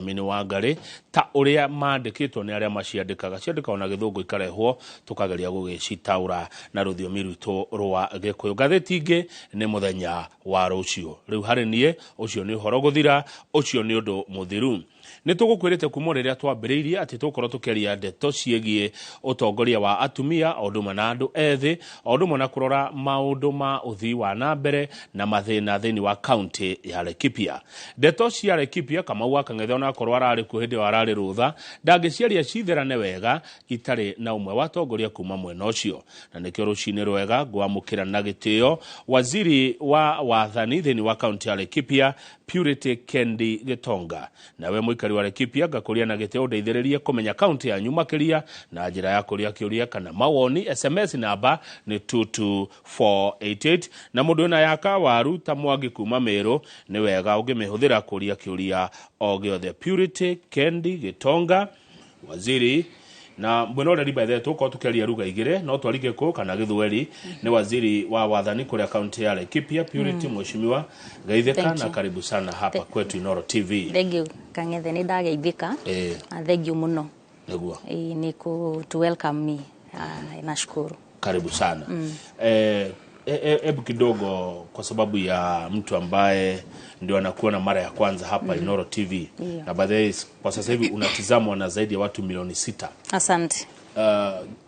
Mini Wangari ta uria mandikitwo ni aria maciandikaga ciandika ona githungu ikarehwo tukageria gugicitaura na ruthiomi rwitu rwa Gikuyu. Ngatheti ingi ni muthenya wa rucio riu hari nie ucio ni uhoro guthira ucio ni undu muthiru ni tugukwirite kuma riria twambiriirie ati tukorwo tukeria ndeto ciegie utongoria wa atumia oduma na andu ethi oduma na kurora maundu ma uthii wa nambere na mathina thini wa county ya Laikipia. Ndeto cia Laikipia kama waka ngethe ona korwo arari ku hindi warari rutha ndangiciaria citherane wega itari na umwe wa tongoria kuma mwena ucio na nikio rucini rwega gwamukira na gitio waziri wa wathani thini wa county ya Laikipia Purity Kendi Gitonga nawe muikari wa Laikipia gakuria na gitio ndeithiririe kumenya county ya nyumakiria na njira ya kuria kiuria kana mawoni. SMS namba ni 22488 na mundu na yaka waru ta Mwangi kuma Meru ni wega ungimihuthira kuria kiuria o giothe. Purity Kendi Gitonga waziri na mbona uri by the tuko tukeria ruga igire no twarige ko kana githweri ni waziri wa wathani kuria county ya Laikipia. Purity mweshimiwa geitheka na karibu sana hapa kwetu Inoro TV. Thank you Kangethe ni ndageithika. Thank you muno neguo ni ku to welcome me. Nashukuru karibu sana. Hebu kidogo kwa sababu ya mtu ambaye ndio anakuona mara ya kwanza hapa Inoro TV. Na baadaye kwa sasa hivi unatizamwa na zaidi ya watu milioni 6. Asante.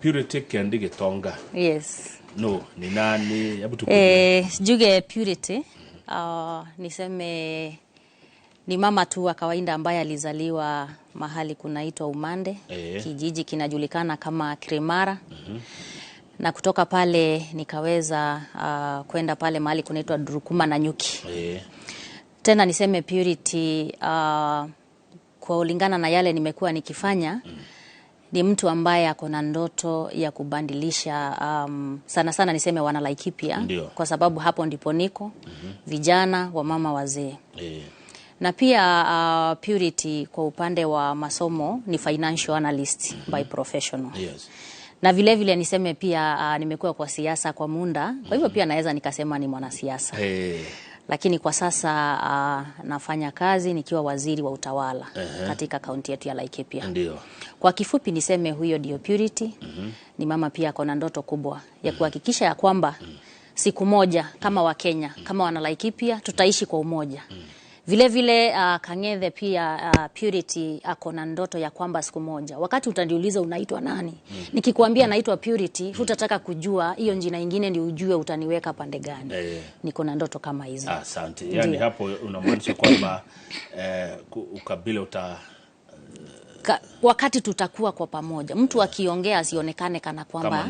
Purity Kendi Gitonga. Yes. No, ni nani? Hebu tukupe. Juge Purity niseme ni mama tu wa kawaida ambaye alizaliwa mahali kunaitwa Umande. Kijiji kinajulikana kama Kremara. Na kutoka pale nikaweza kwenda pale mahali kunaitwa Durukuma na Nyuki. Tena niseme Purity kwa ulingana na yale nimekuwa nikifanya ni mtu ambaye ako na ndoto ya kubandilisha sana sana niseme wana Laikipia kwa sababu hapo ndipo niko vijana wa mama wazee. Na pia Purity kwa upande wa masomo ni financial analyst by professional. Na vile vile niseme pia nimekuwa kwa siasa kwa muda. Kwa hivyo pia naweza nikasema ni mwanasiasa. Lakini kwa sasa nafanya kazi nikiwa waziri wa utawala katika kaunti yetu ya Laikipia. Kwa kifupi niseme huyo ndio Purity. Ni mama pia ako na ndoto kubwa ya kuhakikisha ya kwamba siku moja kama wa Kenya, kama wana Laikipia tutaishi kwa umoja. Vile vile Kangethe pia Purity ako na ndoto ya kwamba siku moja wakati utaniuliza unaitwa nani, nikikwambia naitwa Purity hutataka kujua hiyo jina nyingine ndio ujue utaniweka pande gani. Niko na ndoto kama hizo. Asante. Yani hapo unamaanisha kwamba ukabila wakati tutakuwa kwa pamoja mtu akiongea asionekane kana kwamba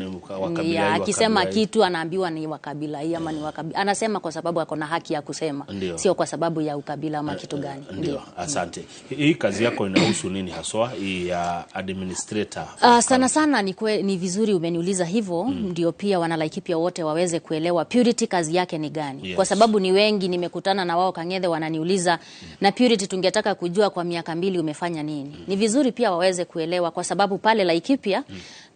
akisema kitu anaambiwa ni wakabila hii ama ni wakabila, anasema kwa sababu ako na haki ya kusema, sio kwa sababu ya ukabila ama kitu gani. Ndio. Asante. Hii kazi yako inahusu nini haswa hii ya administrator? Sana sana ni vizuri umeniuliza hivyo. Ndio pia wana Laikipia wote waweze kuelewa Purity kazi yake ni gani. Kwa sababu ni wengi nimekutana na wao Kangethe wananiuliza na Purity tungetaka kujua kwa miaka 2 umefanya nini. Ni vizuri pia waweze kuelewa kwa sababu pale Laikipia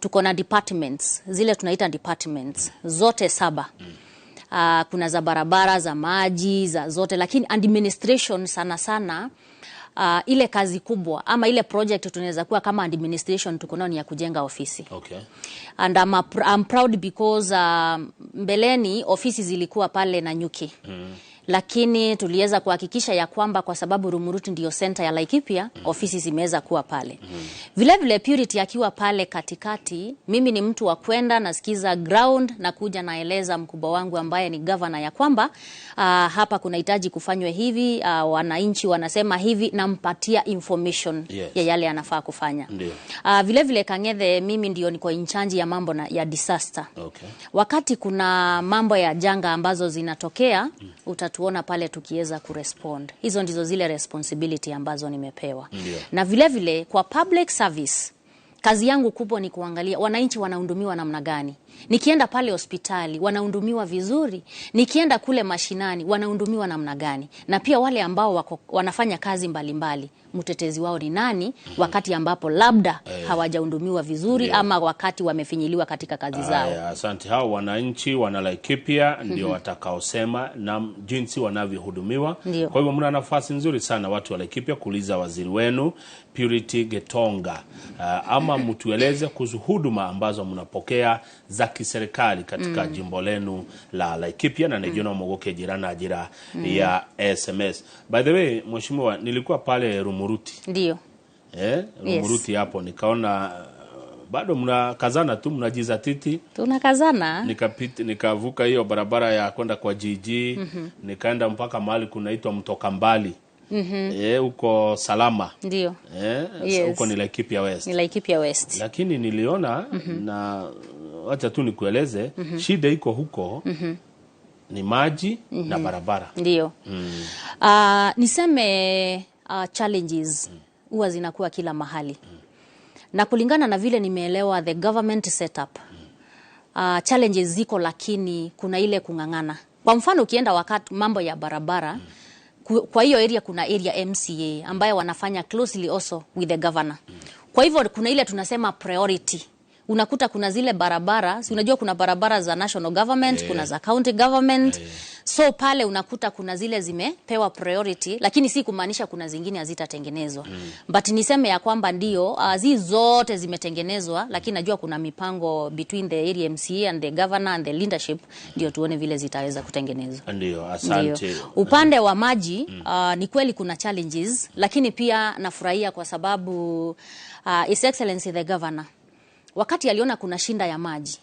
tuko na departments, zile tunaita departments zote 7. Kuna za barabara, za maji, za zote, lakini administration sana sana ile kazi kubwa ama ile project tunaweza kuwa kama administration tuko nayo ni ya kujenga ofisi. And I'm proud because mbeleni ofisi zilikuwa pale na Nyuki. Lakini tuliweza kuhakikisha ya kwamba kwa sababu Rumuruti ndio center ya Laikipia, ofisi zimeweza kuwa pale. Vile vile Purity akiwa pale katikati, mimi ni mtu wa kwenda nasikiza ground na kuja naeleza mkubwa wangu ambaye ni governor ya kwamba hapa kunahitaji kufanywe hivi, wananchi wanasema hivi, nampatia information ya yale anafaa kufanya. Vile vile Kangethe mimi ndio niko in charge ya mambo ya disaster. Wakati kuna mambo ya janga ambazo zinatokea utatuona pale tukiweza kurespond. Hizo ndizo zile responsibility ambazo nimepewa. Na vile vile kwa public service kazi yangu kubwa ni kuangalia wananchi wanahudumiwa namna gani. Nikienda pale hospitali wanahudumiwa vizuri, nikienda kule mashinani wanahudumiwa namna gani? Na pia wale ambao wanafanya kazi mbalimbali, mtetezi wao ni nani wakati ambapo labda hawajahudumiwa vizuri ama wakati wamefinyiliwa katika kazi zao? Asante. Hao wananchi wana Laikipia ndio watakaosema na jinsi wanavyohudumiwa. Kwa hivyo mna nafasi nzuri sana watu wa Laikipia kuuliza waziri wenu Purity Gitonga, ama mtueleze kuhusu huduma ambazo mnapokea za kiserikali katika jimbo lenu la Laikipia na Nejono Mogoke jirana ajira ya SMS. By the way, mheshimiwa, nilikuwa pale Rumuruti. Ndio. Rumuruti hapo nikaona bado mnakazana tu, mnajizatiti. Tunakazana. Nikavuka hiyo barabara ya kwenda kwa jiji, nikaenda mpaka mahali kunaitwa Mtokambali. Uko salama. Ndio. Uko ni Laikipia West. Ni Laikipia West. Lakini niliona na acha tu nikueleze shida iko huko ni maji na barabara. Ndio. Niseme challenges huwa zinakuwa kila mahali. Na kulingana na vile nimeelewa the government setup, challenges ziko, lakini kuna ile kungangana. Kwa mfano ukienda wakati mambo ya barabara, kwa hiyo area kuna area MCA ambayo wanafanya closely also with the governor. Kwa hivyo kuna ile tunasema priority. Unakuta kuna zile barabara, si unajua kuna barabara za national government, kuna za county government. So pale unakuta kuna zile zimepewa priority, lakini si kumaanisha kuna zingine hazitatengenezwa. But niseme ya kwamba ndio zi zote zimetengenezwa, lakini najua kuna mipango between the area MCA and the governor and the leadership, ndio tuone vile zitaweza kutengenezwa. Ndio, asante. Upande wa maji ni kweli kuna challenges, lakini pia nafurahia kwa sababu His Excellency the Governor, wakati aliona kuna shinda ya maji,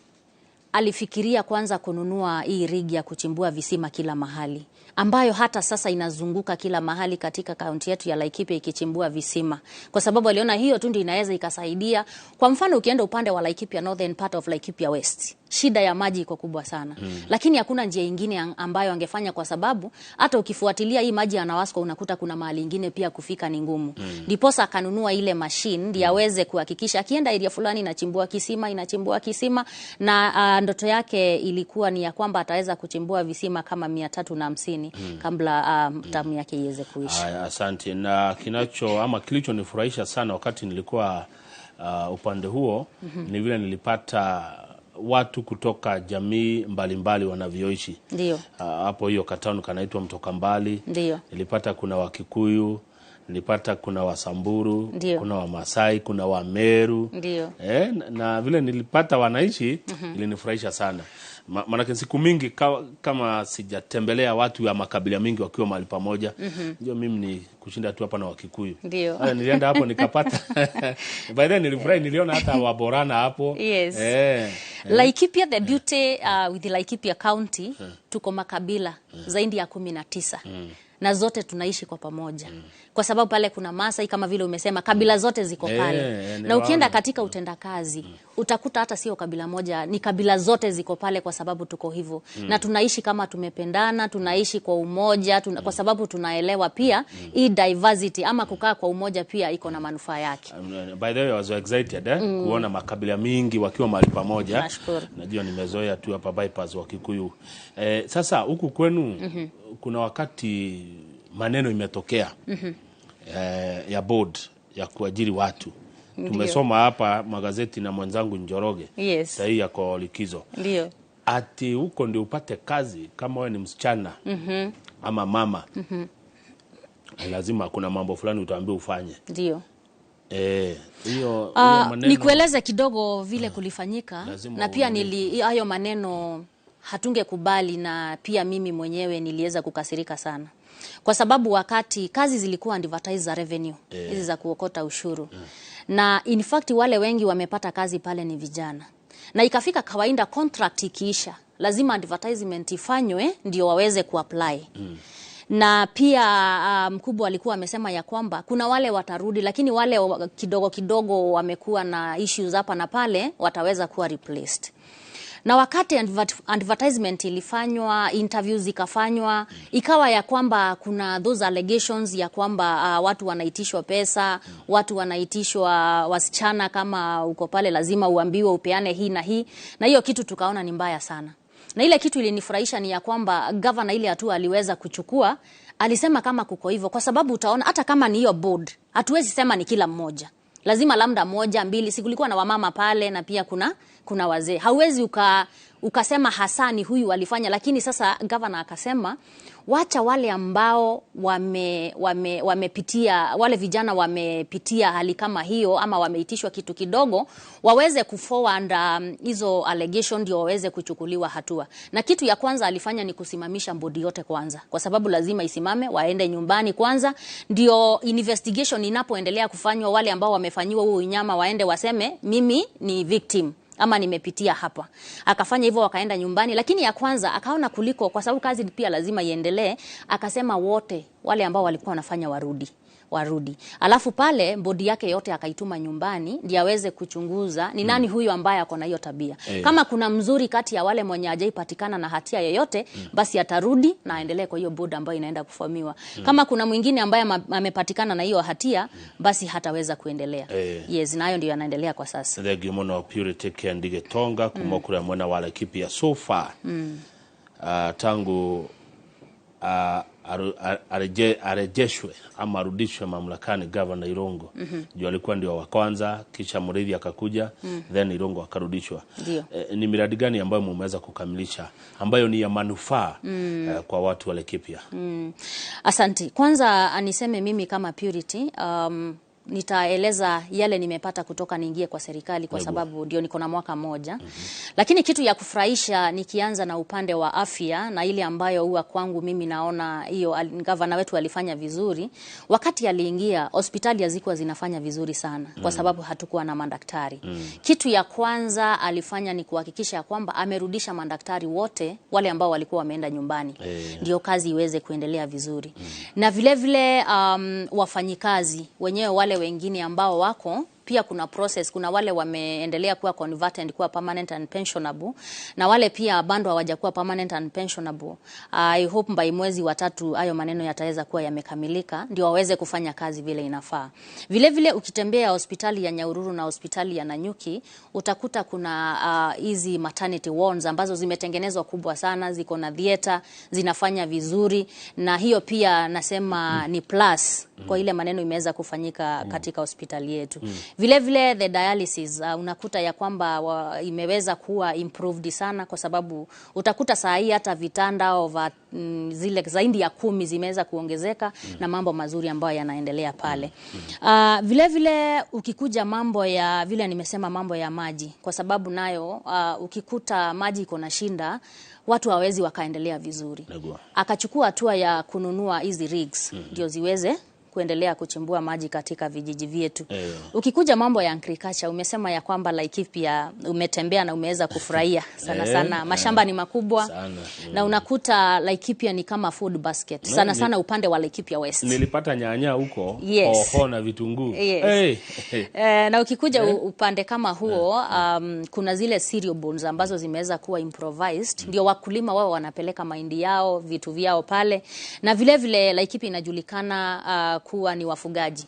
alifikiria kwanza kununua hii rigi ya kuchimbua visima kila mahali, ambayo hata sasa inazunguka kila mahali katika kaunti yetu ya Laikipia ikichimbua visima. Kwa sababu aliona hiyo tu ndio inaweza ikasaidia. Kwa mfano ukienda upande wa Laikipia Northern part of Laikipia West, shida ya maji iko kubwa sana. Lakini hakuna njia nyingine ambayo angefanya, kwa sababu hata ukifuatilia hii maji ya Nawasko unakuta kuna mahali nyingine pia kufika ni ngumu. Ndiposa akanunua ile machine ndio aweze kuhakikisha akienda area fulani inachimbua kisima, na ndoto yake ilikuwa ni ya kwamba ataweza kuchimbua visima kama 350 kabla tamu yake iweze kuisha. Asante. Na kilichonifurahisha sana wakati nilikuwa upande huo ni vile nilipata watu kutoka jamii mbalimbali wanavyoishi. Ndio. Hapo hiyo kataunu kanaitwa Mtokambali. Ndio. Nilipata kuna Wakikuyu, nilipata kuna Wasamburu, kuna Wamasai, kuna Wameru. Ndio. Na vile nilipata wanaishi ilinifurahisha sana. Maana siku mingi kama sijatembelea watu wa makabila mingi wakiwa mahali pamoja. Ndio mimi ni kushinda tu hapa na Wakikuyu. Ndio. Nilienda hapo nikapata. By then nilifurahi, niliona hata Waborana hapo. Yes. Laikipia, the beauty with the Laikipia County, tuko makabila zaidi ya 19. Na zote tunaishi kwa pamoja. Kwa sababu pale kuna Maasai kama vile umesema, kabila zote ziko pale. Na ukienda katika utendakazi, utakuta hata sio kabila moja, ni kabila zote ziko pale, kwa sababu tuko hivyo. Na tunaishi kama tumependana, tunaishi kwa umoja, kwa sababu tunaelewa pia hii diversity ama kukaa kwa umoja pia iko na manufaa yake. By the way, I was excited kuona makabila mingi wakiwa mahali pamoja. Nashukuru. Najua nimezoea tu hapa bypass wa Kikuyu. Sasa huku kwenu kuna wakati maneno imetokea ya board ya kuajiri watu. Tumesoma hapa magazeti na mwenzangu Njoroge. Yes. Sahi yako likizo. Ndio. Ati huko ndio upate kazi kama wewe ni msichana ama mama. Lazima kuna mambo fulani utaambiwa ufanye. Ndio. Hiyo maneno nikueleze kidogo vile kulifanyika, na pia hayo maneno hatungekubali, na pia mimi mwenyewe niliweza kukasirika sana. Kwa sababu wakati kazi zilikuwa advertised za revenue, hizi za kuokota ushuru. Na in fact wale wengi wamepata kazi pale ni vijana. Na ikafika kawaida contract ikiisha, lazima advertisement ifanywe ndio waweze kuapply. Na pia mkubwa alikuwa amesema ya kwamba kuna wale watarudi, lakini wale kidogo kidogo wamekuwa na issues hapa na pale wataweza kuwa replaced. Na wakati advertisement ilifanywa, interviews zikafanywa, ikawa ya kwamba kuna those allegations ya kwamba watu wanaitishwa pesa, watu wanaitishwa wasichana, kama uko pale lazima uambiwe upeane hii na hii, na hiyo kitu tukaona ni mbaya sana. Na ile kitu ilinifurahisha ni ya kwamba governor ile hatua aliweza kuchukua, alisema kama kuko hivyo, kwa sababu utaona hata kama ni hiyo board, hatuwezi sema ni kila mmoja. Lazima lambda moja, mbili, kulikuwa na wamama pale na pia kuna wazee. Hauwezi ukasema hasani huyu walifanya, lakini sasa governor akasema wacha wale ambao wamepitia, wale vijana wamepitia hali kama hiyo ama wameitishwa kitu kidogo, waweze kuforward hizo allegation ndio waweze kuchukuliwa hatua. Na kitu ya kwanza alifanya ni kusimamisha bodi yote kwanza, kwa sababu lazima isimame, waende nyumbani kwanza, ndio investigation inapoendelea kufanywa, wale ambao wamefanyiwa huo unyama waende waseme mimi ni victim ama nimepitia hapa. Akafanya hivyo, wakaenda nyumbani, lakini ya kwanza akaona kuliko, kwa sababu kazi pia lazima iendelee, akasema wote wale ambao walikuwa wanafanya warudi. Alafu pale bodi yake yote akaituma nyumbani ndio aweze kuchunguza ni nani huyu ambaye ako na hiyo tabia. Kama kuna mzuri kati ya wale mwenye hajaipatikana na hatia yoyote, basi atarudi na aendelee kwa hiyo bodi ambayo inaenda kuformiwa. Kama kuna mwingine ambaye amepatikana na hiyo hatia, basi hataweza kuendelea. Yes, na hayo ndio yanaendelea kwa sasa. Thegi muno Purity Kendige Tonga kumokura mwana wa Laikipia so far. Tangu arejeshwe ama arudishwe mamlakani Governor Irungu. Ndio alikuwa ndio wa kwanza, kisha Muriithi akakuja, then Irungu akarudishwa. Ni miradi gani ambayo mmeweza kukamilisha ambayo ni ya manufaa kwa watu wa Laikipia? Asante. Kwanza aniseme mimi kama Purity, nitaeleza yale nimepata kutoka niingie kwa serikali, kwa sababu ndio niko na mwaka moja. Lakini kitu ya kufurahisha, nikianza na upande wa afya na ile ambayo huwa kwangu mimi naona hiyo governor wetu alifanya vizuri. Wakati aliingia, hospitali hazikuwa zinafanya vizuri sana kwa sababu hatukuwa na madaktari. Kitu ya kwanza alifanya ni kuhakikisha kwamba amerudisha madaktari wote wale ambao walikuwa wameenda nyumbani. Ndio kazi iweze kuendelea vizuri. Na vile vile wafanyikazi wenyewe wale wengine ambao wako pia kuna process, kuna wale wameendelea kuwa converted kuwa permanent and pensionable, na wale pia bado hawajakuwa permanent and pensionable. I hope by mwezi wa 3 hayo maneno yataweza kuwa yamekamilika ndio waweze kufanya kazi vile inafaa. Vile vile ukitembea hospitali ya Nyahururu na hospitali ya Nanyuki, utakuta kuna hizi maternity wards ambazo zimetengenezwa kubwa sana, ziko na theater, zinafanya vizuri, na hiyo pia nasema ni plus kwa ile maneno imeweza kufanyika katika hospitali yetu. Vile vile the dialysis, unakuta ya kwamba imeweza kuwa improved sana, kwa sababu utakuta saa hii hata vitanda over zile zaidi ya 10 zimeweza kuongezeka na mambo mazuri ambayo yanaendelea pale. Vile vile ukikuja mambo ya vile nimesema mambo ya maji, kwa sababu nayo ukikuta maji iko na shinda, watu hawezi wakaendelea vizuri. Akachukua hatua ya kununua hizi rigs ndio ziweze kuendelea kuchimbua maji katika vijiji vyetu. Ukikuja mambo ya agriculture, umesema ya kwamba Laikipia umetembea na umeweza kufurahia sana. Mashamba ni makubwa sana. Na unakuta Laikipia ni kama food basket. Sana upande wa Laikipia West. Nilipata nyanya huko, hoho na vitunguu. Na ukikuja upande kama huo, kuna zile cereal bowls ambazo zimeweza kuwa improvised. Ndio wakulima wao wanapeleka mahindi yao, vitu vyao pale. Na vile vile Laikipia inajulikana kuwa ni wafugaji.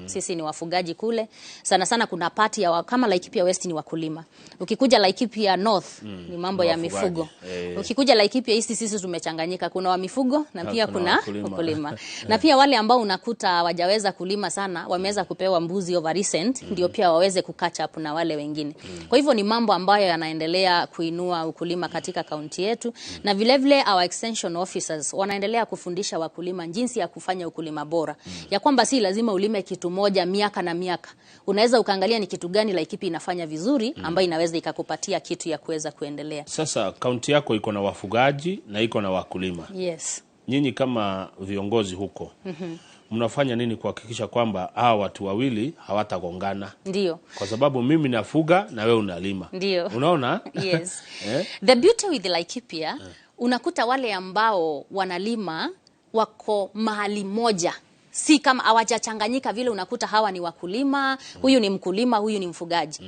Sisi ni wafugaji kule. Sana kuna party ya kama Laikipia West ni wakulima. Ukikuja Laikipia North ni mambo ya mifugo. Ukikuja Laikipia East sisi tumechanganyika, kuna wa mifugo na pia kuna wakulima. Na pia wale ambao unakuta hawajaweza kulima sana, wameweza kupewa mbuzi over recent, ndio pia waweze kukatch up na wale wengine. Kwa hivyo ni mambo ambayo yanaendelea kuinua ukulima katika kaunti yetu, na vile vile our extension officers wanaendelea kufundisha wakulima jinsi ya kufanya ukulima bora. Ya kwamba si lazima ulime kitu moja miaka na miaka. Unaweza ukaangalia ni kitu gani Laikipia inafanya vizuri ambayo inaweza ikakupatia kitu ya kuweza kuendelea. Sasa kaunti yako iko na wafugaji na iko na wakulima. Nyinyi kama viongozi huko, mnafanya nini kuhakikisha kwamba hawa watu wawili hawatagongana? Ndio. Kwa sababu mimi nafuga na wewe unalima. Ndio. Unaona? The beauty with Laikipia, unakuta wale ambao wanalima wako mahali moja si kama hawajachanganyika vile unakuta hawa ni wakulima, huyu ni mkulima, huyu ni mfugaji.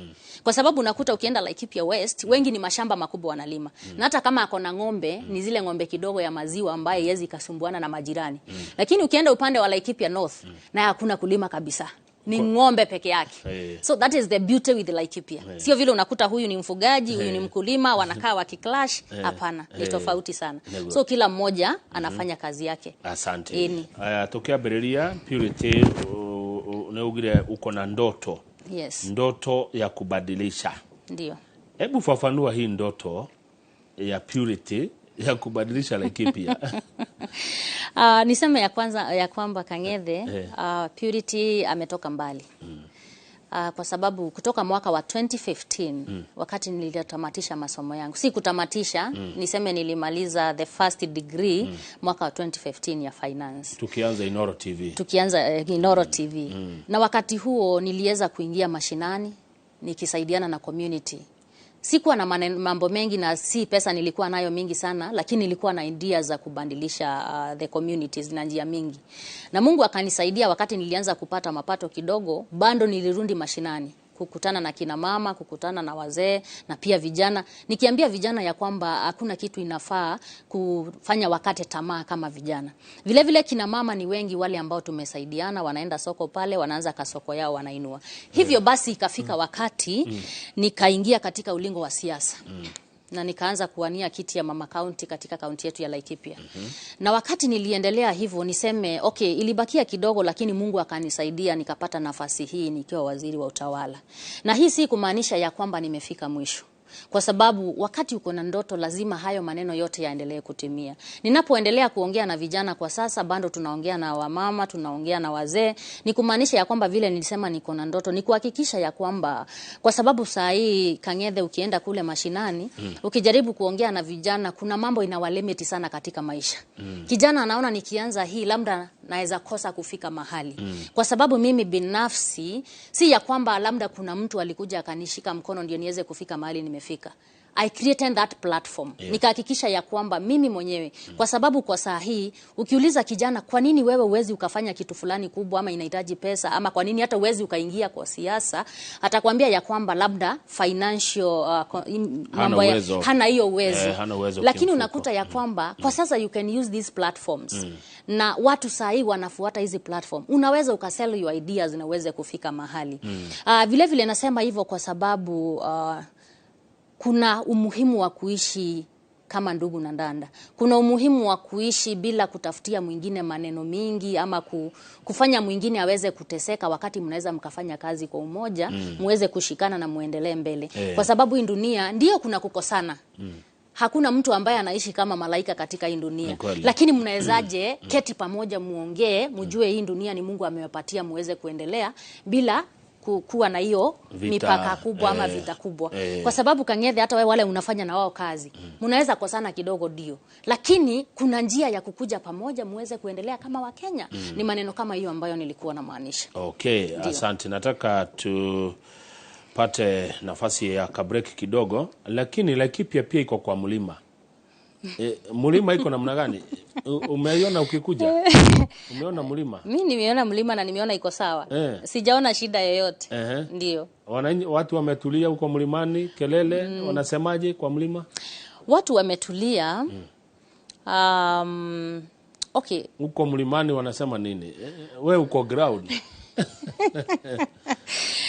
Kwa sababu unakuta ukienda Laikipia West, wengi ni mashamba makubwa wanalima. Na hata kama ako na ng'ombe, ni zile ng'ombe kidogo ya maziwa ambaye yezi kasumbuana na majirani. Lakini ukienda upande wa Laikipia North, na hakuna kulima kabisa. Ni ng'ombe peke yake. So that is the beauty with Laikipia. Sio vile unakuta huyu ni mfugaji, huyu ni mkulima, wanakaa wakiclash. Hapana, ni tofauti sana. So kila mmoja anafanya kazi yake. Asante. Tokea Berelia, Purity, unaugire uko na ndoto. Yes. Ndoto ya kubadilisha. Ndio. Hebu fafanua hii ndoto ya Purity ya kubadilisha Laikipia. Niseme ya kwamba Kang'ethe, Purity ametoka mbali. Kwa sababu kutoka mwaka wa 2015 wakati nilitamatisha masomo yangu, si kutamatisha, niseme nilimaliza the first degree mwaka wa 2015 ya finance. Tukianza Inoro TV. Inoro TV. Na wakati huo niliweza kuingia mashinani nikisaidiana na community. Sikuwa na mambo mengi na si pesa nilikuwa nayo mingi sana, lakini nilikuwa na ideas za kubadilisha the communities na njia mingi. Na Mungu akanisaidia wakati nilianza kupata mapato kidogo, bado nilirudi mashinani, kukutana na kina mama, kukutana na wazee na pia vijana. Nikiambia vijana ya kwamba hakuna kitu inafaa kufanya wakate tamaa kama vijana. Vile vile kina mama ni wengi wale ambao tumesaidiana, wanaenda soko pale, wanaanza kasoko yao, wanainua. Hivyo basi ikafika wakati nikaingia katika ulingo wa siasa. Na nikaanza kuwania kiti ya mama county katika kaunti yetu ya Laikipia. Na wakati niliendelea hivyo, niseme okay, ilibakia kidogo, lakini Mungu akanisaidia nikapata nafasi hii nikiwa waziri wa utawala. Na hii si kumaanisha ya kwamba nimefika mwisho. Kwa sababu wakati uko na ndoto lazima hayo maneno yote yaendelee kutimia. Ninapoendelea kuongea na vijana kwa sasa, bado tunaongea na wamama, tunaongea na wazee, ni kumaanisha ya kwamba vile nilisema niko na ndoto, ni kuhakikisha ya kwamba, kwa sababu saa hii Kang'ethe ukienda kule mashinani, ukijaribu kuongea na vijana, kuna mambo inawalimiti sana katika maisha. Kijana anaona nikianza hii labda naweza kosa kufika mahali. Kwa sababu mimi binafsi si ya kwamba labda kuna mtu alikuja akanishika mkono ndio niweze kufika mahali nimefika. I created that platform. Nikahakikisha ya kwamba mimi mwenyewe, kwa sababu kwa saa hii ukiuliza kijana kwa nini wewe uwezi ukafanya kitu fulani kubwa ama inahitaji pesa, ama kwa nini hata uwezi ukaingia kwa siasa, atakwambia ya kwamba labda financial mambo hana hiyo uwezo. Lakini unakuta ya kwamba kwa sasa you can use these platforms. Na watu saa hii wanafuata hizi platform. Unaweza ukasell your ideas na uweze kufika mahali. Vile vile nasema hivyo kwa sababu kuna umuhimu wa kuishi kama ndugu na dada. Kuna umuhimu wa kuishi bila kutafutia mwingine maneno mingi ama kufanya mwingine aweze kuteseka, wakati mnaweza mkafanya kazi kwa umoja, muweze kushikana na muendelee mbele. Kwa sababu hii dunia ndio kuna kukosana. Hakuna mtu ambaye anaishi kama malaika katika hii dunia. Lakini mnawezaje keti pamoja muongee, mjue hii dunia ni Mungu amewapatia muweze kuendelea bila kuwa na hiyo mipaka kubwa ama vita kubwa. Kwa sababu Kang'ethe hata wewe wale unafanya na wao kazi, mnaweza kosana kidogo ndio, lakini kuna njia ya kukuja pamoja muweze kuendelea kama Wakenya. Ni maneno kama hiyo ambayo nilikuwa na maanisha. Okay, asante. Nataka tupate nafasi ya break kidogo, lakini Laikipia pia iko kwa mlima. Mlima iko namna gani? Umeiona ukikuja? Umeona mlima? Mimi nimeona mlima na nimeona iko sawa. Sijaona shida yoyote. Ndio. Watu wametulia huko mlimani, kelele, wanasemaje kwa mlima? Watu wametulia. Okay. Huko mlimani wanasema nini? Wewe uko ground.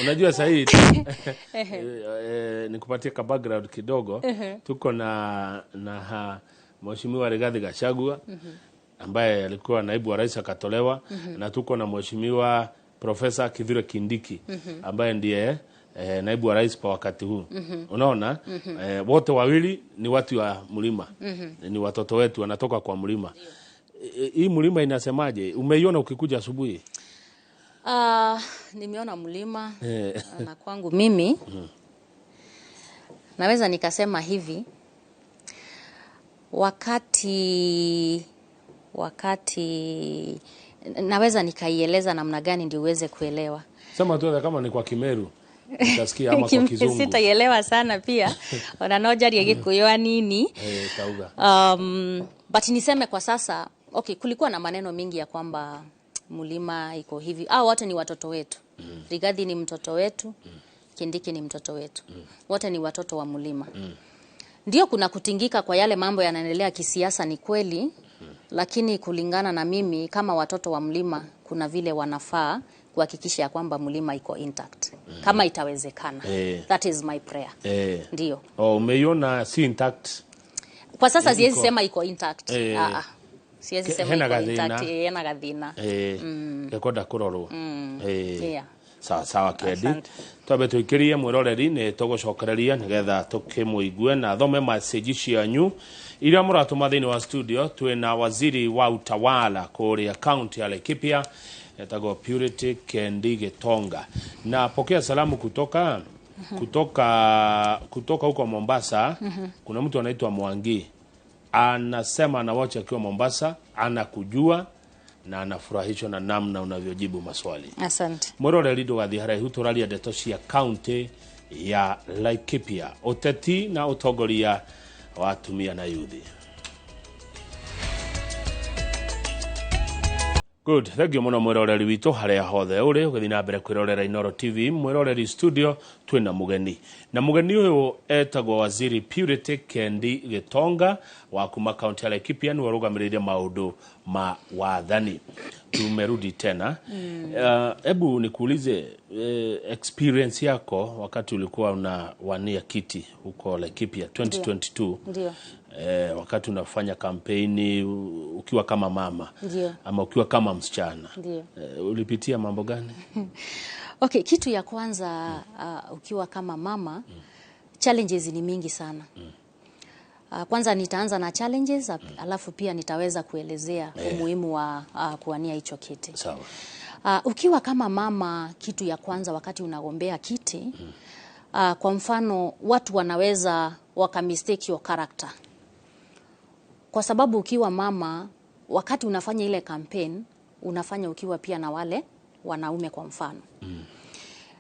Unajua sahi nikupatie ka background kidogo. Tuko na Mheshimiwa Rigathi Gachagua ambaye alikuwa naibu wa rais akatolewa, na tuko na Mheshimiwa Profesa Kithure Kindiki ambaye ndiye naibu wa rais kwa wakati huu. Unaona? Wote wawili ni watu wa mlima. Ni watoto wetu wanatoka kwa mlima. Hii mlima inasemaje? Umeiona ukikuja asubuhi? Nimeona mlima na kwangu mimi naweza nikasema hivi, wakati naweza nikaieleza namna gani ndio uweze kuelewa. Sema tu kama ni kwa Kimeru utasikia ama kwa Kizungu. Sitaielewa sana pia. Wananoja Gikuyu nini? Tauga. But niseme kwa sasa, okay, kulikuwa na maneno mingi ya kwamba Mlima iko hivi. Wote ni watoto wetu. Rigathi ni mtoto wetu. Kindiki ni mtoto wetu. Wote ni watoto wa Mlima. Ndio kuna kutingika kwa yale mambo yanaendelea kisiasa, ni kweli. Lakini kulingana na mimi kama watoto wa Mlima, kuna vile wanafaa kuhakikisha ya kwamba Mlima iko intact. Kama itawezekana. That is my prayer. Ndio. Umeiona si intact? Kwa sasa siwezi sema iko intact. Siwezi sema iko intact. Hena gathina. Gekoda kurorwo. Sawa Kedi. Twabe tuikirie mwiroreri ni tugucokereria nigetha tukimuigue na thome message cianyu iria muratuma thiini wa studio. Twina waziri wa utawala kuria county ya Laikipia etagwo Purity Kendi Gitonga, na pokea salamu kutoka huko Mombasa. Kuna mtu anaitwa Mwangi anasema anawacha akiwa Mombasa, anakujua na anafurahishwa na namna unavyojibu maswali. Asante. Mwiroreri ndugathie haraihu turaria ndeto cia county ya Laikipia, uteti na utongoria wa atumia na yuthi. Good, thank you muno mwiroreri witu haria hothe uri ugithi na mbere kwirorera Inooro TV. Mwiroreri studio twina mugeni, na mugeni uyu etagwo waziri Purity Kendi Gitonga wa kuma county ya Laikipia, ni warugamiriria maundu ma wathani. Tumerudi tena. Hebu nikuulize experience yako wakati ulikuwa unawania kiti huko Laikipia 2022. Ndio. Wakati unafanya kampeni ukiwa kama mama. Ndio. Ama ukiwa kama msichana. Ndio. Ulipitia mambo gani? Okay, kitu ya kwanza ukiwa kama mama, challenges ni mingi sana. Kwanza nitaanza na challenges, alafu pia nitaweza kuelezea umuhimu wa kuwania hicho kiti. Sawa. Ukiwa kama mama, kitu ya kwanza wakati unagombea kiti, kwa mfano watu wanaweza wakamistake your character. Kwa sababu ukiwa mama, wakati unafanya ile campaign, unafanya ukiwa pia na wale wanaume kwa mfano.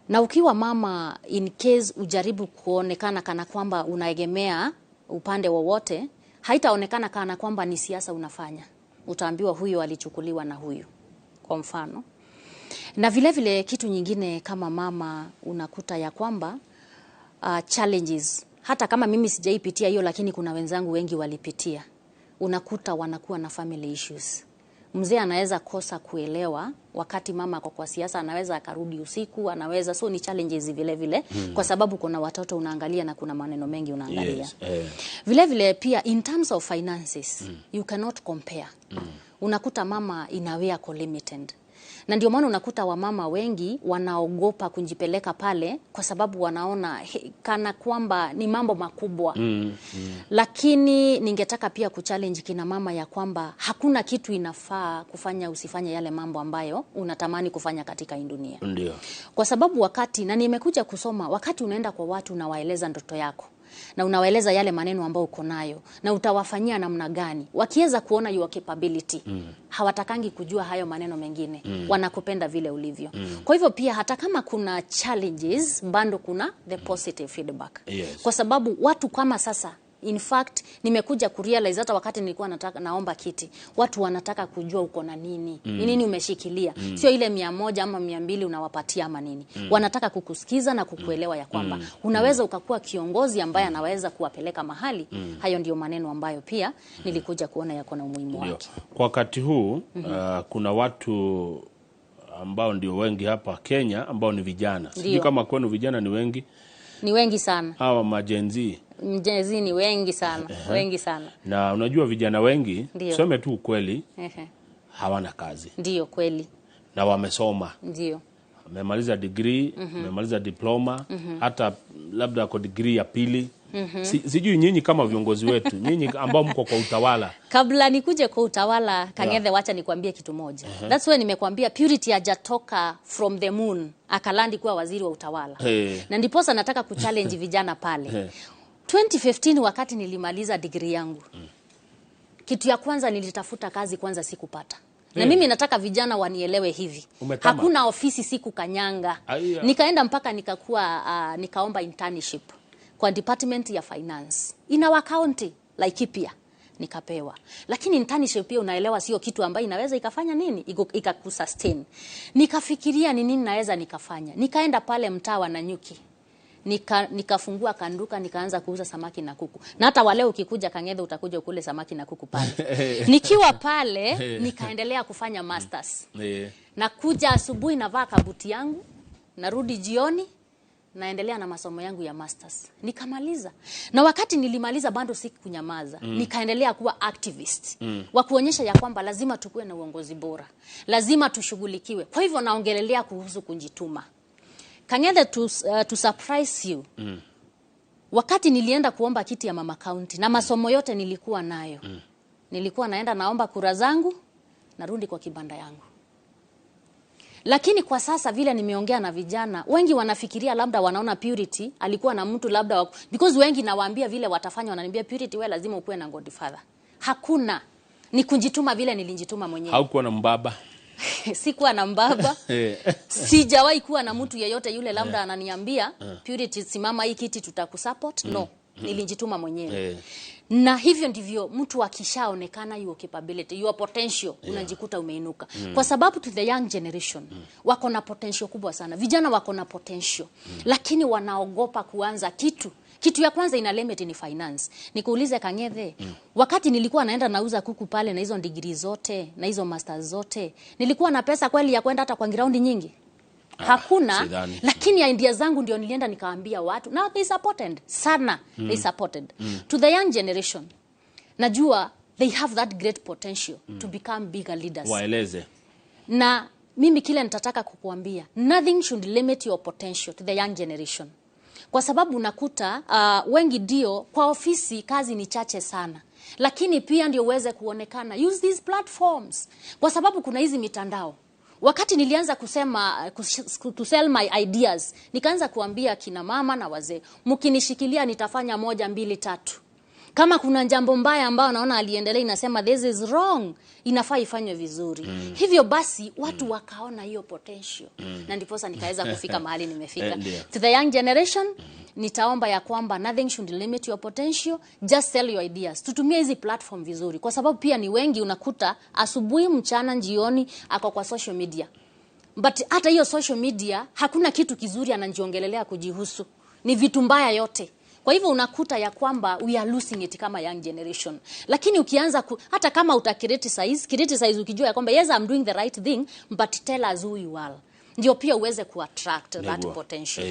Na ukiwa mama, in case ujaribu kuonekana kana kwamba unaegemea upande wowote, haitaonekana kana kwamba ni siasa unafanya. Utaambiwa huyo alichukuliwa na huyu kwa mfano. Na vile vile kitu nyingine kama mama unakuta ya kwamba challenges, hata kama mimi sijaipitia hiyo, lakini kuna wenzangu wengi walipitia. Unakuta wanakuwa na family issues. Mzee anaweza kosa kuelewa wakati mama kwa siasa, anaweza akarudi usiku, anaweza, so ni challenges vile vile kwa sababu kuna watoto unaangalia na kuna maneno mengi unaangalia. Yes. Vile vile pia in terms of finances, you cannot compare. Unakuta mama inawea limited. Na ndio maana unakuta wamama wengi wanaogopa kujipeleka pale kwa sababu wanaona kana kwamba ni mambo makubwa. Lakini ningetaka pia kuchallenge kina mama ya kwamba hakuna kitu inafaa kufanya usifanye yale mambo ambayo unatamani kufanya katika hii dunia. Ndio. Kwa sababu wakati, na nimekuja kusoma, wakati unaenda kwa watu na waeleza ndoto yako na unawaeleza yale maneno ambayo uko nayo na utawafanyia namna gani, wakiweza kuona your capability, hawatakangi kujua hayo maneno mengine. Wanakupenda vile ulivyo. Kwa hivyo pia hata kama kuna challenges, bado kuna the positive feedback. Yes. Kwa sababu watu kama sasa, in fact, nimekuja kurealize hata wakati nilikuwa naomba kiti, watu wanataka kujua uko na nini. Ni nini umeshikilia. Sio ile 100 ama 200 unawapatia ama nini. Wanataka kukusikiza na kukuelewa ya kwamba unaweza ukakuwa kiongozi ambaye anaweza kuwapeleka mahali. Hayo ndio maneno ambayo pia nilikuja kuona yako na umuhimu wake. Kwa wakati huu kuna watu ambao ndio wengi hapa Kenya ambao ni vijana. Sijui kama kwenu vijana ni wengi. Ni wengi sana. Hawa majenzi. Mjenzi ni wengi sana. Wengi sana. Na unajua vijana wengi, tuseme tu ukweli, hawana kazi. Ndio kweli. Na wamesoma. Ndio. Wamemaliza degree, wamemaliza diploma, hata labda kwa degree ya pili. Sijui nyinyi kama viongozi wetu, nyinyi ambao mko kwa utawala. Kabla nikuje kwa utawala, Kangethe, wacha nikwambie kitu moja. That's why nimekuambia Purity hajatoka from the moon akalandi kuwa waziri wa utawala. Na ndiposa nataka kuchallenge vijana pale. 2015 wakati nilimaliza degree yangu, kitu ya kwanza nilitafuta kazi kwanza, sikupata. Na mimi nataka vijana wanielewe hivi. Hakuna ofisi siku kanyanga. Nikaenda mpaka nikaomba internship kwa department ya finance in our county Laikipia. nikapewa. Lakini internship pia unaelewa sio kitu ambayo inaweza ikafanya nini? Ikakusustain. Nikafikiria ni nini naweza nikafanya. Nikaenda pale mtaa wa Nanyuki. Nikafungua kanduka, nikaanza kuuza samaki na kuku. Na hata wale ukikuja Kang'ethe utakuja ukule samaki na kuku pale. Nikiwa pale nikaendelea kufanya masters. Nakuja asubuhi navaa kabuti yangu, narudi jioni naendelea na masomo yangu ya masters. Nikamaliza. Na wakati nilimaliza bado sikunyamaza. Nikaendelea kuwa activist. Wa kuonyesha ya kwamba lazima tukue na uongozi bora. Lazima tushughulikiwe. Kwa hivyo naongelelea kuhusu kujituma. Kang'ethe, to surprise you. Wakati nilienda kuomba kiti ya mama county na masomo yote nilikuwa nayo. Nilikuwa naenda naomba kura zangu, narudi kwa kibanda yangu. Lakini kwa sasa vile nimeongea na vijana, wengi wanafikiria labda wanaona Purity alikuwa na mtu labda because wengi nawaambia vile watafanya, wananiambia Purity wewe lazima ukuwe na Godfather. Hakuna. Ni kujituma vile nilijituma mwenyewe. Haukuwa na mbaba? Sikuwa na mbaba. Sijawahi kuwa na mtu yeyote yule labda ananiambia Purity simama hii kiti tutakusupport. No, nilijituma mwenyewe. Na hivyo ndivyo mtu akishaonekana your capability, your potential, unajikuta umeinuka. Kwa sababu to the young generation, wako na potential kubwa sana. Vijana wako na potential, lakini wanaogopa kuanza kitu. Kitu ya kwanza ina limit ni finance. Nikuulize Kang'ethe, wakati nilikuwa naenda nauza kuku pale na hizo degree zote, na hizo masters zote, nilikuwa na pesa kweli ya kwenda hata kwa ground nyingi? Hakuna. Sidhani. Lakini idea zangu ndio nilienda nikaambia watu. Now they supported sana. They supported. To the young generation, najua they have that great potential to become bigger leaders. Waeleze. Na mimi kile nitataka kukuambia, nothing should limit your potential to the young generation. Kwa sababu unakuta wengi ndio kwa ofisi kazi ni chache sana. Lakini pia ndio uweze kuonekana. Use these platforms. Kwa sababu kuna hizi mitandao. Wakati nilianza kusema to sell my ideas, nikaanza kuambia kina mama na wazee, mkinishikilia nitafanya 1, 2, 3. Kama kuna jambo mbaya ambao naona aliendelea inasema this is wrong, inafaa ifanywe vizuri. Hivyo basi watu wakaona hiyo potential. Na ndiposa nikaweza kufika mahali nimefika. To the young generation, nitaomba ya kwamba nothing should limit your potential, just sell your ideas. Tutumie hizi platform vizuri kwa sababu pia ni wengi unakuta asubuhi, mchana, jioni ako kwa social media. But hata hiyo social media hakuna kitu kizuri anajiongelelea kujihusu. Ni vitu mbaya yote. Kwa hivyo unakuta ya kwamba we are losing it kama young generation. Lakini ukianza hata kama criticize ukijua ya kwamba yes I'm doing the right thing, but tell us who you are. Ndio pia uweze kuattract that potential.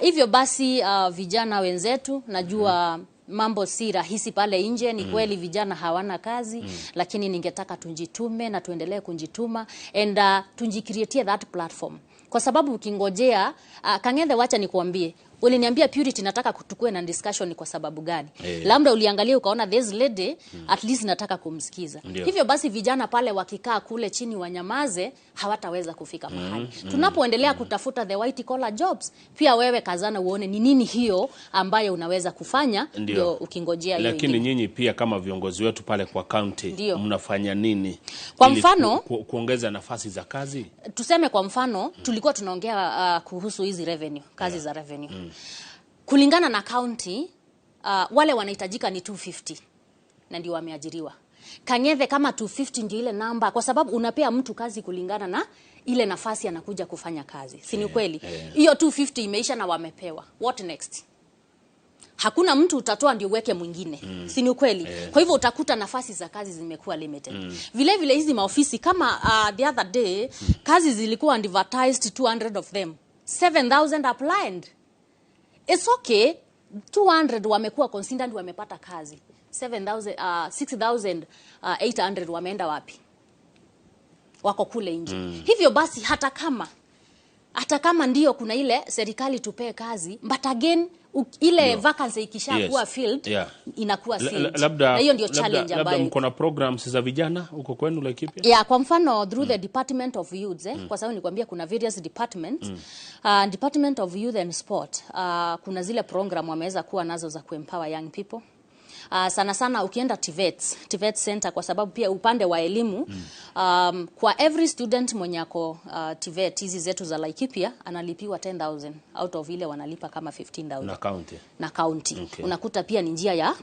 Hivyo basi vijana wenzetu, najua mambo si rahisi pale nje, ni kweli vijana hawana kazi, lakini ningetaka tujitume na tuendelee kujituma and tujicreate that platform. Kwa sababu ukingojea Kang'ethe, wacha nikuambie, uliniambia Purity nataka kutukue na discussion kwa sababu gani? Labda uliangalia ukaona this lady at least nataka kumsikiza. Hivyo basi vijana pale wakikaa kule chini wanyamaze, hawataweza kufika mahali. Tunapoendelea kutafuta the white collar jobs, pia wewe kazana uone ni nini hiyo ambayo unaweza kufanya ndio ukingojea hiyo. Lakini nyinyi pia kama viongozi wetu pale kwa county mnafanya nini? Kwa mfano kuongeza nafasi za kazi? Tuseme kwa mfano tulikuwa tunaongea kuhusu hizi revenue, kazi za revenue. Kulingana na county, wale wanahitajika ni 250 na ndio wameajiriwa. Kang'ethe kama 250 ndio ile namba, kwa sababu unapea mtu kazi kulingana na ile nafasi anakuja kufanya kazi. Si ni kweli? Hiyo 250 imeisha na wamepewa. What next? Hakuna mtu utatoa ndio uweke mwingine. Si ni kweli? Kwa hivyo utakuta nafasi za kazi zimekuwa limited. Vile vile hizi maofisi kama the other day kazi zilikuwa advertised 200 of them. 7,000 applied. It's okay. 200 wamekuwa considered wamepata kazi. 6,800 wameenda wapi? Wako kule nje. Hivyo basi hata kama ndio kuna ile serikali tupee kazi, but again ile vacancy ikishakuwa filled inakuwa sealed. Na hiyo ndio challenge ambayo mko na programs za vijana huko kwenu Laikipia? Kwa mfano through the Department of Youth kwa sababu nikwambia kuna various departments. Department of Youth and Sport kuna zile program wameweza kuwa nazo za kuempower young people. Sana sana ukienda TVET Center, kwa sababu pia upande wa elimu kwa every student mwenye ako TVET hizi zetu za Laikipia analipiwa 10,000 out of ile wanalipa kama 15,000 na county. Okay. Unakuta pia ni njia ya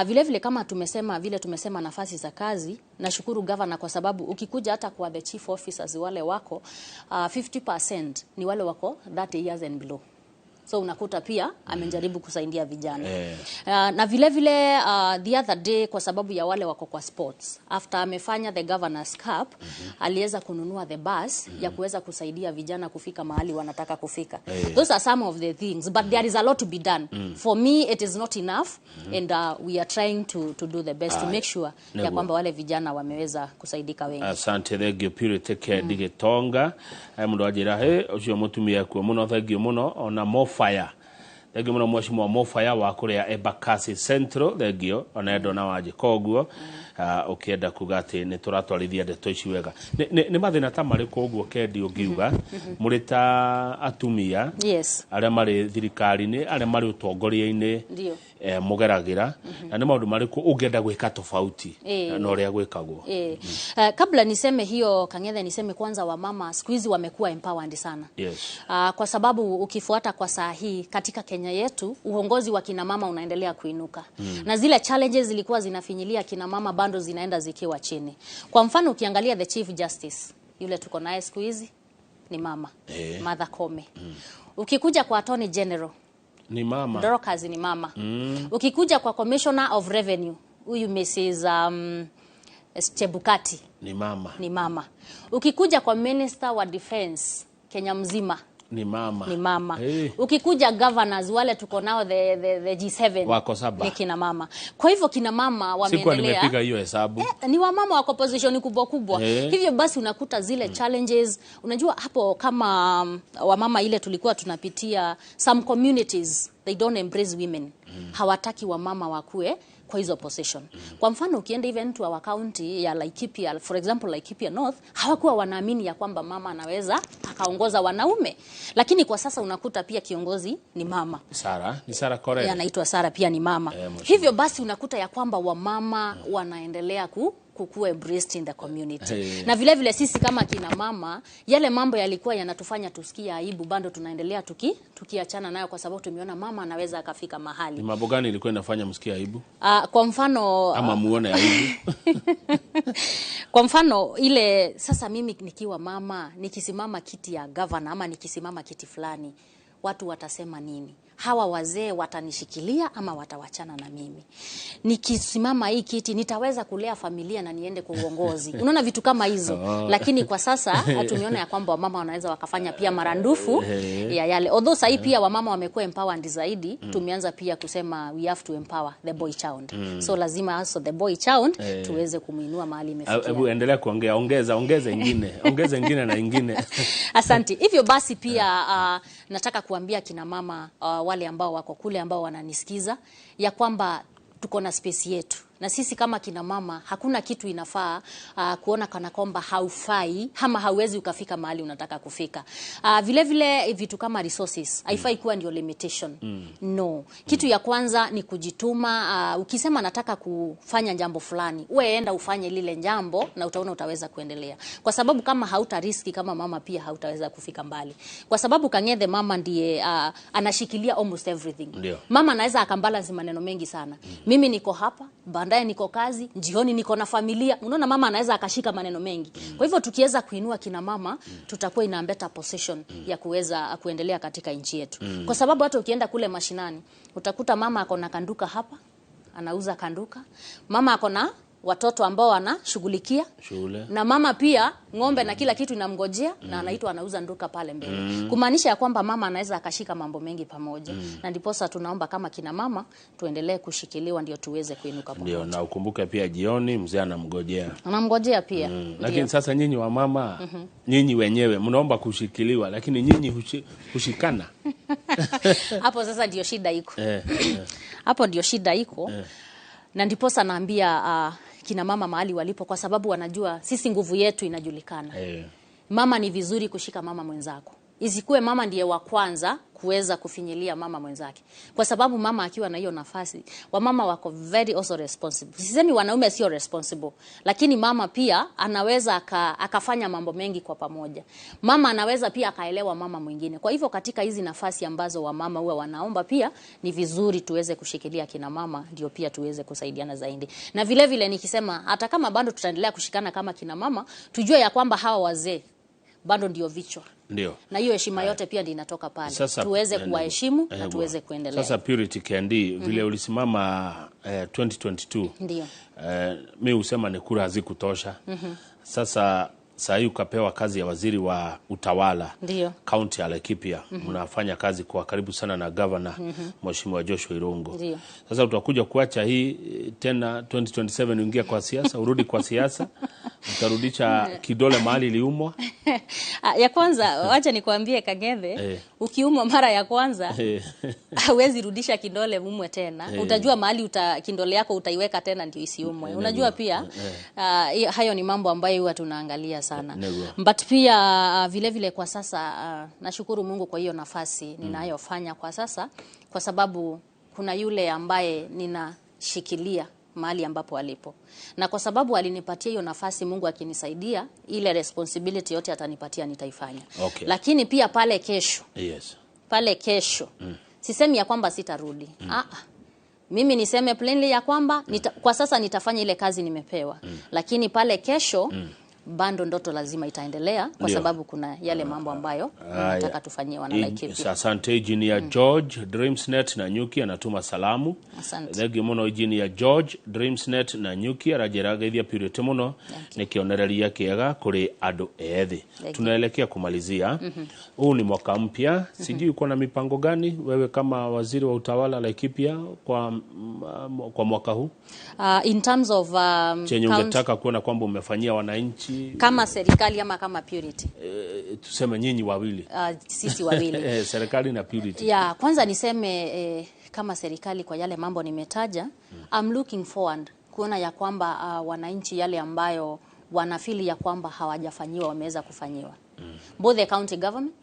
vile vile kama tumesema nafasi za kazi. Nashukuru governor kwa sababu ukikuja hata kwa the chief officers wale wako 50% ni wale wako 30 years and below. So unakuta pia amejaribu kusaidia vijana. Na vile vile the other day kwa sababu ya wale wako kwa sports, after amefanya the Governors Cup, aliweza kununua the bus ya kuweza kusaidia vijana kufika mahali wanataka kufika. Those are some of the things, but there is a lot to be done. For me it is not enough, and we are trying to do the best to make sure ya kwamba wale vijana wameweza kusaidika wengi. Asante thegio Purity Digitonga mundu ajira ucio mutumia kwa muno thegio muno ona Mofire thegio muno mwashimwa Mofire wa kuria Embakasi Central thegio ona endo na waje koguo ukienda kugati ni turatwarithia ndeto ici wega ni mathina ta mari koguo kendi ungiuga muri ta atumia aria mari thirikari-ini aria mari utongoria-ini mugeragira na ni maundu mariku ungienda gwika tofauti na uria gwikagwo. Kabla niseme hiyo Kang'ethe, niseme kwanza wamama siku hizi wamekuwa empowered sana. Kwa sababu ukifuata kwa saa hii katika Kenya yetu uongozi wa kina mama unaendelea kuinuka. Na zile challenges zilikuwa zinafinyilia kina mama bando zinaenda zikiwa chini. Kwa mfano ukiangalia the Chief Justice yule tuko naye siku hizi ni mama, Martha Koome. Ukikuja kwa Attorney General ni mama, Dorcas ni mama. Ukikuja kwa Commissioner of Revenue huyu Mrs. Chebukati ni mama. Ukikuja kwa Minister wa Defense Kenya mzima ni mama. Ukikuja governors wale tuko nao the G7 wako saba ni kina mama. Kwa hivyo kina mama wameendelea. Sikuwa nimepiga hiyo hesabu. Ni wamama wako position kubwa. Hivyo basi unakuta zile challenges. Unajua hapo kama wamama ile tulikuwa tunapitia, some communities they don't embrace women. Hawataki wamama wakue kwa hizo position. Kwa mfano ukienda even to our county ya Laikipia, for example Laikipia North, hawakuwa wanaamini ya kwamba mama anaweza akaongoza wanaume. Lakini kwa sasa unakuta pia kiongozi ni mama. Sara Korea. Anaitwa Sara pia ni mama. Hivyo basi unakuta ya kwamba wamama wanaendelea kukua embraced in the community. Na vile vile sisi kama kina mama yale mambo yalikuwa yanatufanya tusikie aibu, bado tunaendelea tukiachana nayo kwa sababu tumeona mama anaweza akafika mahali. Ni mambo gani ilikuwa inafanya msikie aibu? Kwa mfano ama muone aibu. Kwa mfano ile sasa mimi nikiwa mama nikisimama kiti ya governor ama nikisimama kiti fulani, watu watasema nini? Hawa wazee watanishikilia ama watawachana na mimi? Nikisimama hii kiti nitaweza kulea familia na niende kwa uongozi? Unaona vitu kama hizo. Lakini kwa sasa tumeona ya kwamba wamama wanaweza wakafanya pia marandufu ya yale. Although sasa pia wamama wamekuwa empowered zaidi, tumeanza pia kusema we have to empower the boy child. So lazima also the boy child tuweze kumuinua mahali imefikia. Hebu endelea kuongea, ongeza ingine na ingine. Asante. Hivyo basi pia nataka kuambia kina mama wale ambao wako kule ambao wananisikiza ya kwamba tuko na space yetu. Na sisi kama kina mama hakuna kitu inafaa kuona kana kwamba haufai ama hauwezi ukafika mahali unataka kufika. Vile vile vitu kama resources haifai kuwa ndio limitation. No. Kitu ya kwanza ni kujituma. Ukisema nataka kufanya jambo fulani, wewe enda ufanye lile jambo na utaona utaweza kuendelea. Kwa sababu kama hauta riski kama mama pia hautaweza kufika mbali. Kwa sababu Kang'ethe mama ndiye anashikilia almost everything. Mama anaweza akambalance maneno mengi sana. Mimi niko hapa, baadaye niko kazi, jioni niko na familia. Unaona mama anaweza akashika maneno mengi. Kwa hivyo tukiweza kuinua kina mama, tutakuwa ina better position ya kuweza kuendelea katika nchi yetu. Kwa sababu hata ukienda kule mashinani, utakuta mama ako na kanduka hapa, anauza kanduka. Mama ako na watoto ambao anashughulikia shule. Na mama pia ng'ombe na kila kitu inamngojea na anaitwa anauza nduka pale mbele. Kumaanisha ya kwamba mama anaweza akashika mambo mengi pamoja. Na ndiposa tunaomba kama kina mama tuendelee kushikiliwa ndio tuweze kuinuka pamoja. Ndio, na ukumbuke pia jioni mzee anamngojea. Anamngojea pia. Lakini sasa nyinyi wa mama, nyinyi wenyewe mnaomba kushikiliwa lakini nyinyi hushikana. Hapo sasa ndio shida iko. Hapo ndio shida iko. Na ndiposa naambia kina mama mahali walipo kwa sababu wanajua sisi nguvu yetu inajulikana. Mama ni vizuri kushika mama mwenzako. isikue mama ndiye wa kwanza kuweza kufinyilia mama mwenzake, kwa sababu mama akiwa na hiyo nafasi, wamama wako very also responsible. Sisemi wanaume sio responsible, lakini mama pia anaweza akafanya mambo mengi kwa pamoja. Mama anaweza pia akaelewa mama mwingine. Kwa hivyo katika hizi nafasi ambazo wamama huwa wanaomba, pia ni vizuri tuweze kushikilia kina mama, ndio pia tuweze kusaidiana zaidi. Na vile vile nikisema hata kama bado tutaendelea kushikana kama kina mama, tujue ya kwamba hawa wazee bado ndio vichwa. Ndio. Na hiyo heshima yote pia ndio inatoka pale. Sasa, tuweze kuwaheshimu na tuweze kuendelea. Sasa Purity Kendi, vile ulisimama 2022. Ndio. Mimi husema ni kura hazikutosha. Sasa sasa ukapewa kazi ya waziri wa utawala. Ndio. County ya Laikipia. Mnafanya kazi kwa karibu sana na governor Mheshimiwa Joshua Irungu. Ndio. Sasa utakuja kuacha hii tena 2027 uingia kwa siasa, urudi kwa siasa, utarudisha kidole mahali iliumwa. Ya kwanza wacha nikwambie Kagethe, ukiumwa mara ya kwanza huwezi rudisha kidole umwe tena. Utajua mahali kidole yako utaiweka tena ndio isiumwe. Unajua pia hayo ni mambo ambayo huwa tunaangalia sana. But pia vile vile kwa sasa nashukuru Mungu kwa hiyo nafasi ninayofanya kwa sasa, kwa sababu kuna yule ambaye ninashikilia mahali ambapo alipo. Na kwa sababu alinipatia hiyo nafasi, Mungu akinisaidia, ile responsibility yote atanipatia nitaifanya. Okay. Lakini pia pale kesho. Yes. Pale kesho. Sisemi ya kwamba sitarudi. Mimi niseme plainly ya kwamba kwa sasa nitafanya ile kazi nimepewa. Lakini pale kesho bando ndoto lazima itaendelea, kwa sababu kuna yale mambo ambayo nataka tufanyie wana Laikipia. Asante Engineer George Dreamsnet na Nyuki anatuma salamu. Asante. Thegi muno Engineer George Dreamsnet na Nyuki arajerageithia Purity muno nikionereria kiega kuri andu ethi. Tunaelekea kumalizia. Huu ni mwaka mpya. Sijui uko na mipango gani wewe kama waziri wa utawala Laikipia kwa mwaka huu? In terms of chenye ungetaka kuona kwamba umefanyia wananchi kama serikali ama kama Purity? Tuseme nyinyi wawili. Sisi wawili. Serikali na Purity. Kwanza niseme kama serikali kwa yale mambo nimetaja, I'm looking forward kuona ya kwamba wananchi yale ambayo wanafili ya kwamba hawajafanyiwa wameweza kufanyiwa. Both the county government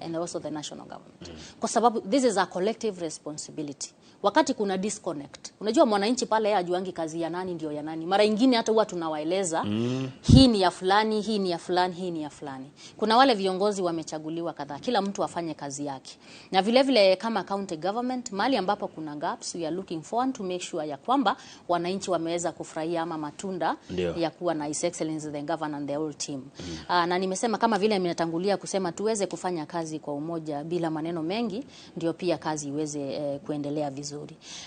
and also the national government. Kwa sababu this is a collective responsibility. Wakati kuna disconnect, unajua mwananchi pale hajuangi kazi ya nani ndio ya nani. Mara nyingine hata huwa tunawaeleza hii ni ya fulani, hii ni ya fulani, hii ni ya fulani. Kuna wale viongozi wamechaguliwa kadhaa, kila mtu afanye kazi yake. Na vile vile kama county government, mahali ambapo kuna gaps, we are looking forward to make sure ya kwamba wananchi wameweza kufurahia ama matunda ya kuwa na His Excellency the Governor and the whole team. Na nimesema kama vile nimetangulia kusema tuweze kufanya kazi kwa umoja bila maneno mengi, ndio pia kazi iweze kuendelea vizuri.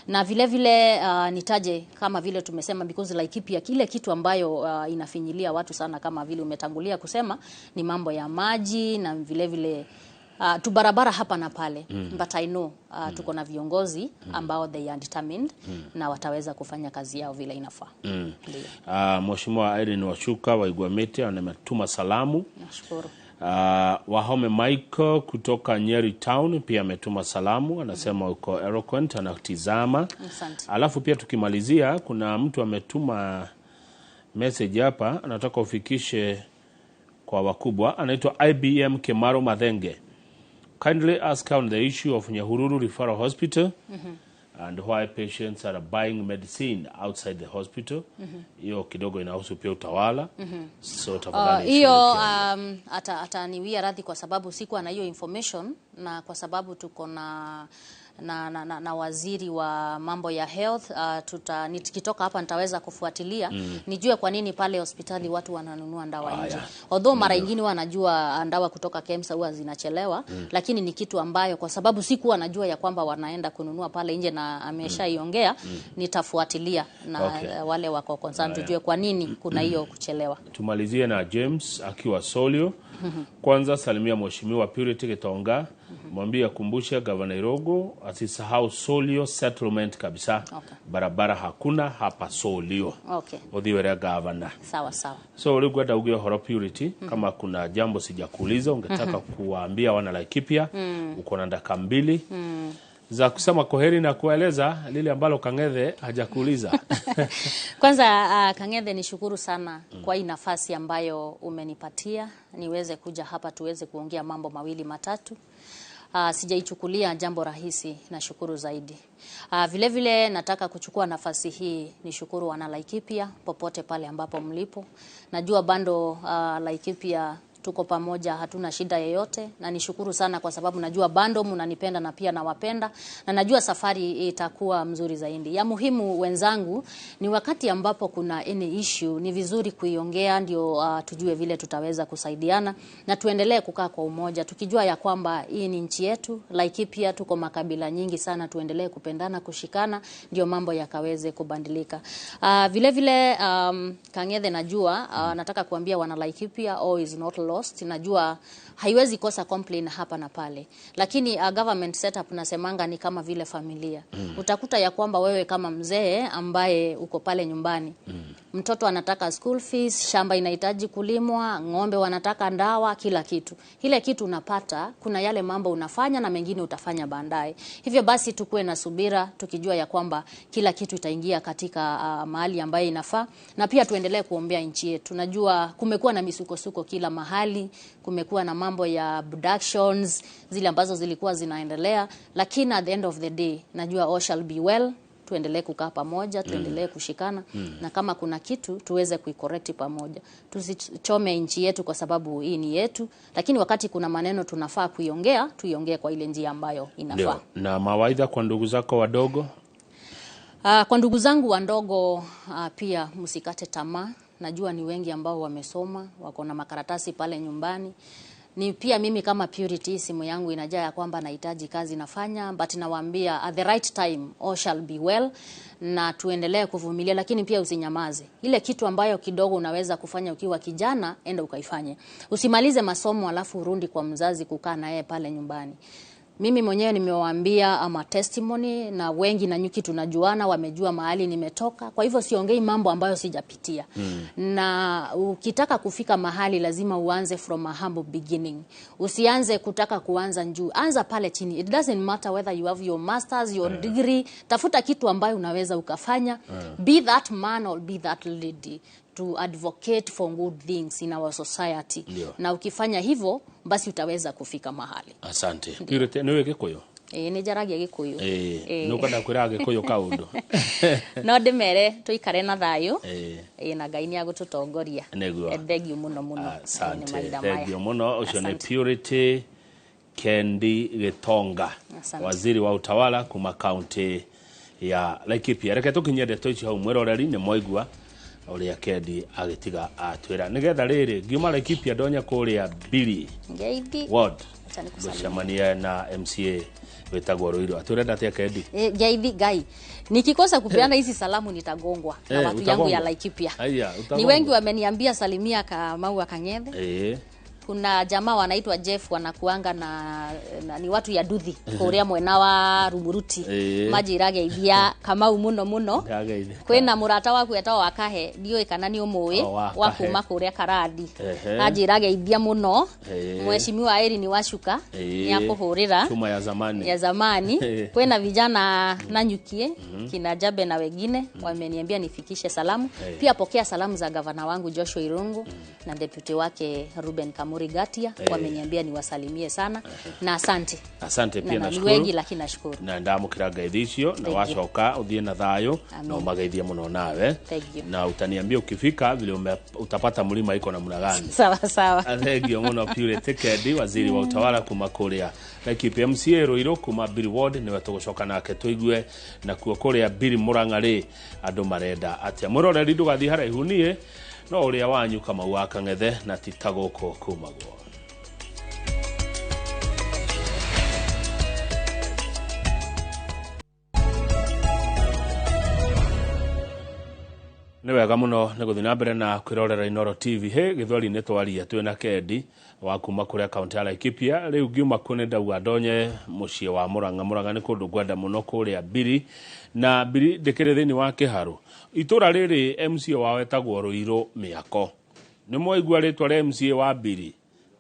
Na vile vile nitaje kama vile tumesema, because Laikipia kile kitu ambayo inafinyilia watu sana kama vile umetangulia kusema ni mambo ya maji na vile vile tu barabara hapa na pale. But I know tuko na viongozi ambao they are determined na wataweza kufanya kazi yao vile inafaa. Mheshimiwa Irene Washuka wa Iguamete ametuma salamu. Nashukuru. Wahome Michael kutoka Nyeri Town pia ametuma salamu, anasema uko eloquent, anatizama. Asante. Alafu pia tukimalizia kuna mtu ametuma message hapa, anataka ufikishe kwa wakubwa, anaitwa IBM Kemaro Mathenge. Kindly ask on the issue of Nyahururu Referral Hospital and why patients are buying medicine outside the hospital. Hiyo kidogo inahusu pia utawala. So tafadhali hiyo ataniwia radhi kwa sababu sikuwa na hiyo information, na kwa sababu tuko na waziri wa mambo ya health, nikitoka hapa nitaweza kufuatilia nijue kwa nini pale hospitali watu wananunua ndawa nje. Although mara nyingine wanajua ndawa kutoka KEMSA huwa zinachelewa, lakini ni kitu ambayo kwa sababu sikuwa najua ya kwamba wanaenda kununua pale nje na ameshaiongea, nitafuatilia na wale wako concerned tujue kwa nini kuna hiyo kuchelewa. Tumalizie na James akiwa Solio. Kwanza salimia Mheshimiwa Purity Gitonga, mwambie akumbushe Governor Irungu asisahau Solio settlement kabisa. Barabara hakuna hapa Solio. Odhiwera Governor. Sawa sawa. So uligwenda ugio horo Purity, kama kuna jambo sijakuuliza ungetaka kuwaambia wana Laikipia, uko na dakika 2 za kusema kwaheri na kueleza lile ambalo Kang'ethe hajakuuliza. Kwanza Kang'ethe, nishukuru sana kwa hii nafasi ambayo umenipatia niweze kuja hapa tuweze kuongea mambo mawili matatu. Sijaichukulia jambo rahisi, na shukuru zaidi. Vile vile nataka kuchukua nafasi hii nishukuru wana Laikipia popote pale ambapo mlipo. Najua bando Laikipia tuko pamoja, hatuna shida yoyote, na nishukuru sana kwa sababu najua bando mnanipenda na pia nawapenda, na najua safari itakuwa mzuri zaidi. Ya muhimu wenzangu, ni wakati ambapo kuna any issue ni vizuri kuiongea, ndio tujue vile tutaweza kusaidiana na tuendelee kukaa kwa umoja, tukijua ya kwamba hii ni nchi yetu Laikipia, tuko makabila nyingi sana, tuendelee kupendana, kushikana, ndio mambo yakaweze kubadilika. Vile vile Kang'ethe, najua nataka kuambia wana Laikipia, all is not lost. Najua haiwezi kosa complain hapa na pale, lakini government setup nasemanga ni kama vile familia. Utakuta ya kwamba wewe kama mzee ambaye uko pale nyumbani, mtoto anataka school fees, shamba inahitaji kulimwa, ng'ombe wanataka ndawa, kila kitu. Ile kitu unapata, kuna yale mambo unafanya na mengine utafanya baadaye. Hivyo basi tukue na subira, tukijua ya kwamba kila kitu itaingia katika mahali ambaye inafaa, na pia tuendelee kuombea nchi yetu. Najua kumekuwa na misukosuko kila mahali, kumekuwa na mambo ya abductions zile ambazo zilikuwa zinaendelea, lakini at the end of the day najua all shall be well. Tuendelee kukaa pamoja, tuendelee kushikana, na kama kuna kitu tuweze kuicorrect pamoja. Tusichome nchi yetu kwa sababu hii ni yetu, lakini wakati kuna maneno tunafaa kuiongea, tuiongee kwa ile njia ambayo inafaa. Na mawaidha kwa ndugu zako wadogo? Kwa ndugu zangu wadogo, pia msikate tamaa. Najua ni wengi ambao wamesoma, wako na makaratasi pale nyumbani. Ni pia mimi kama Purity, simu yangu inajaa ya kwamba nahitaji kazi nafanya, but nawaambia at the right time all shall be well, na tuendelee kuvumilia, lakini pia usinyamaze. Ile kitu ambayo kidogo unaweza kufanya ukiwa kijana, enda ukaifanye. Usimalize masomo alafu urudi kwa mzazi kukaa na yeye pale nyumbani. Mimi mwenyewe nimewaambia ama testimony, na wengi na nyuki tunajuana, wamejua mahali nimetoka. Kwa hivyo siongei mambo ambayo sijapitia. Na ukitaka kufika mahali lazima uanze from a humble beginning. Usianze kutaka kuanza juu. Anza pale chini. It doesn't matter whether you have your masters, your degree. Tafuta kitu ambayo unaweza ukafanya. Be that man or be that lady to advocate for good things in our society. Na ukifanya hivyo, basi utaweza kufika mahali. Asante. Purity, niwe Gikuyu? Ni jaragia Gikuyu. Nukada kwira Gikuyu kaundu. No ndimere tuikare na thayo. Na Ngai ni agututongoria. Thengio muno muno. Asante. Thengio muno. Ucio ni Purity Kendi Gitonga, waziri wa utawala kuma kaunti ya Laikipia. Reke tukinye ndeto ici hau mwiroreri ni mwaigua uria Kendi agitiga atwira nigetha riri ngiuma Laikipia donya kuria Billy Ngeithi ward gucemania na MCA wetagwo Ruiru. Atwirenda atia Kendi? Ngeithi Ngai, nikikosa kupeana hizi salamu nitagongwa na watu yangu ya Laikipia. Ni wengi wameniambia salimia Kamau wa Kang'ethe. Kuna jamaa wanaitwa Jeff wanakuanga na ni watu ya Duthi kuria mwena wa Rumuruti. Majirage ithia Kamau muno muno. Kwena murata waku etwa Wakahe, ndio kana ni umui wa kuma kuria Karadi. Majirage ithia muno. Mheshimiwa Eri ni Washuka ni akuhurira chuma ya zamani. Kwena vijana Nanyukie kina Jabe na wengine wameniambia nifikishe salamu. Pia pokea salamu za gavana wangu Joshua Irungu na deputy wake Ruben Murigatia wameniambia niwasalimie sana, na asante. Asante pia nashukuru. Ni wengi lakini nashukuru. Na ndamukira ngeithi na wacoka uthie na thayo na umageithie muno nawe. Na utaniambia ukifika vile utapata mlima iko na namna gani. Sawa sawa. Thengio muno Purity Kendi, waziri wa utawala kuma kuria Laikipia. MCA Ruiru kuma Billy ward ni watugucoka nake tuigue na kuo kuria Billy Murang'ari andu marenda atia. Muroreri ndugathi haraihu nie no uria wanyu Kamau wa Kang'ethe na titagoko kumagwo. Ni wega muno ni guthina mbere na kwirorera Inoro TV. Githwari ni twaria twina Kendi wa kuma kuria kaunti ya Laikipia. Riu ngiuma kune ndauga ndonye mucie wa Murang'a ni kundu gwenda muno kuria Billy, na Billy ndikire thini wa Kiharu. Itura riri MCA wa wetagwo Ruiru Miako. Ni mwaigua ritwa ria MCA wa Billy.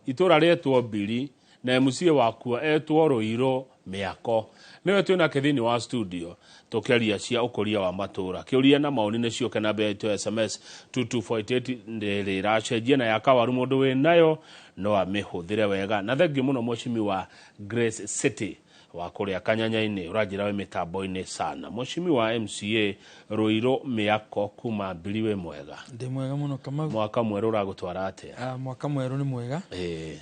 Itura rietwo Billy na MCA wakuo etwo Ruiru mĩako niwe twina kithini wa studio tukiaria cia ukoria wa matura kiuria na maoni nicio kana be to SMS 2248 ndiriracenjia na yakawaru mundu we nayo no amihuthire wega na thengi muno mweshimi wa Grace City wa kuria Kanyanya-ini urajira we mitambo-ini sana mweshimi wa MCA Ruiro Miako kuma biliwe mwega ndi mwega muno kama mwaka mweru uragutwara atia mwaka mweru ni mwega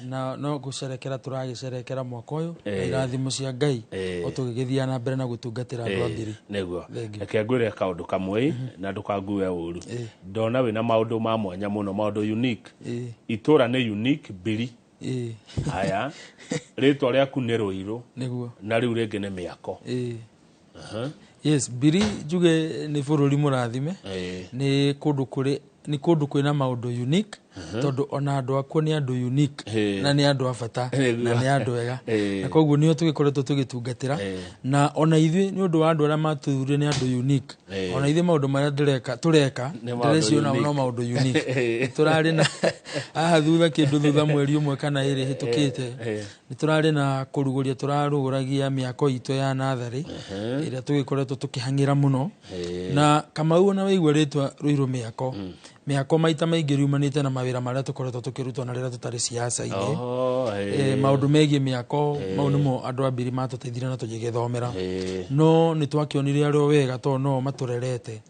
na no gucerekera turagicerekera mwaka uyu irathimo cia Ngai otugigithia na mbere na gutungatira andu ambiri neguo reke ngwire kaundu kamwe na ndukangue uru ndona we na maundu ma mwanya muno maundu unique itura ni unique bili haya ritwa riaku ni Ruiro neguo na riu ringi ni Miako yes biri juge ni bururi murathime ni kundu kwina maundu unique tondu ona andu akwo ni andu unique na ni andu afata na ni andu ega na koguo nio tugikoretwo tugitungatira na ona ithui ni undu wa andu aria matuthure ni andu unique ona ithui maundu maria tureka ndirecio na no maundu unique turari na aha thutha kindu thutha mweri umwe kana iri hitukite ni turari na kuruguria turaruguragia miako itu ya nathari iria tugikoretwo tukihangira muno na kama uona waigwa ritwa Ruiro Miako miako maita maingi riumanite na mawira maria tukoretwo tukirutwo na rira tutari siasa-ini maundu megie miako mau nimo andu ambiri matuteithire na tugigithomera no ni twakionire ario wega to no maturerete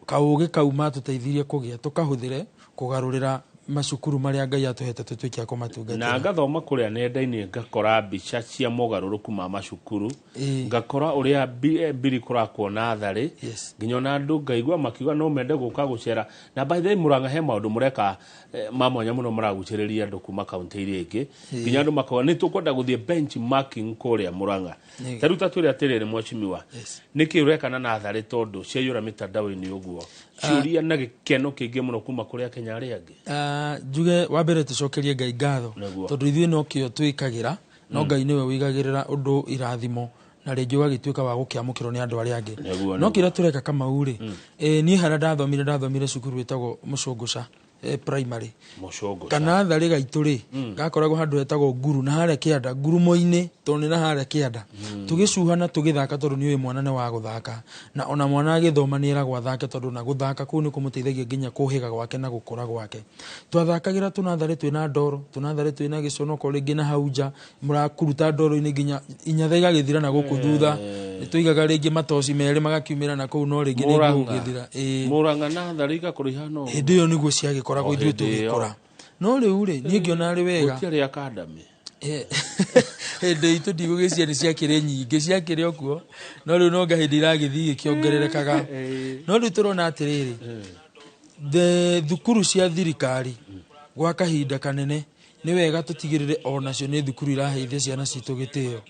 kauge kau matuteithirie kugia tukahuthire kugarurira macukuru maria Ngai atuhete tutwikia kumatungatira na ngathoma kuria nenda-ini ngakora mbica cia mogaruruku ma macukuru ngakora uria biri kurakwo na thari nginya na andu ngaigua makiuga no mende guka gucera na by the way Murang'a he maundu mureka mamwanya muno maraguciriria andu kuma kaunti iria ingi nginya andu makawa ni tukwenda guthie benchmarking kuria Murang'a taruta twire atiriri mwachimiwa niki urekana na thari tondu ciayura mitandao-ini uguo ciuria na gikeno kingi muno kuma kuria Kenya aria angi juge wabere tucokerie Ngai ngatho tondu ithui no kio twikagira no Ngai niwe wigagirira undu irathimo na ringi wagituika wa gukiamukirwo ni andu aria angi no kira tureka kama uri ni hara ndathomire cukuru wetagwo Mucunguca primary kana thari gaituri gakoragwo handu hetagwo Nguru na haria Kianda Ngurumo-ini toni na haria Kianda tugicuhana tugithaka tondu ni mwana ne wa guthaka na ona mwana agithoma ni era gwathake tondu na guthaka ku ni kumuteithagia nginya kuhiga gwake na gukura gwake twathakagira tunathari twina ndoro tunathari twina giconoko ringi na hauja murakuruta ndoro-ini nginya inyatha igagithira na guku thutha tuigaga ringi matoci meri magakiumira na kuu no ringi ni gugithira Murang'a na thari gakuriha no hindi yo niguo ciagikoragwo ithuĩ tugikora no riu ri ni ngiona ari wega gutiari academy hindi itu ndigugĩcia ni ciakire nyingĩ ciakire okuo no riu no ngahindi iragithii gĩkĩongererekaga no riu turona atiriri thukuru cia thirikari gwa kahinda kanene ni wega tutigirire onacio ni thukuru iraheithia ciana citu gitio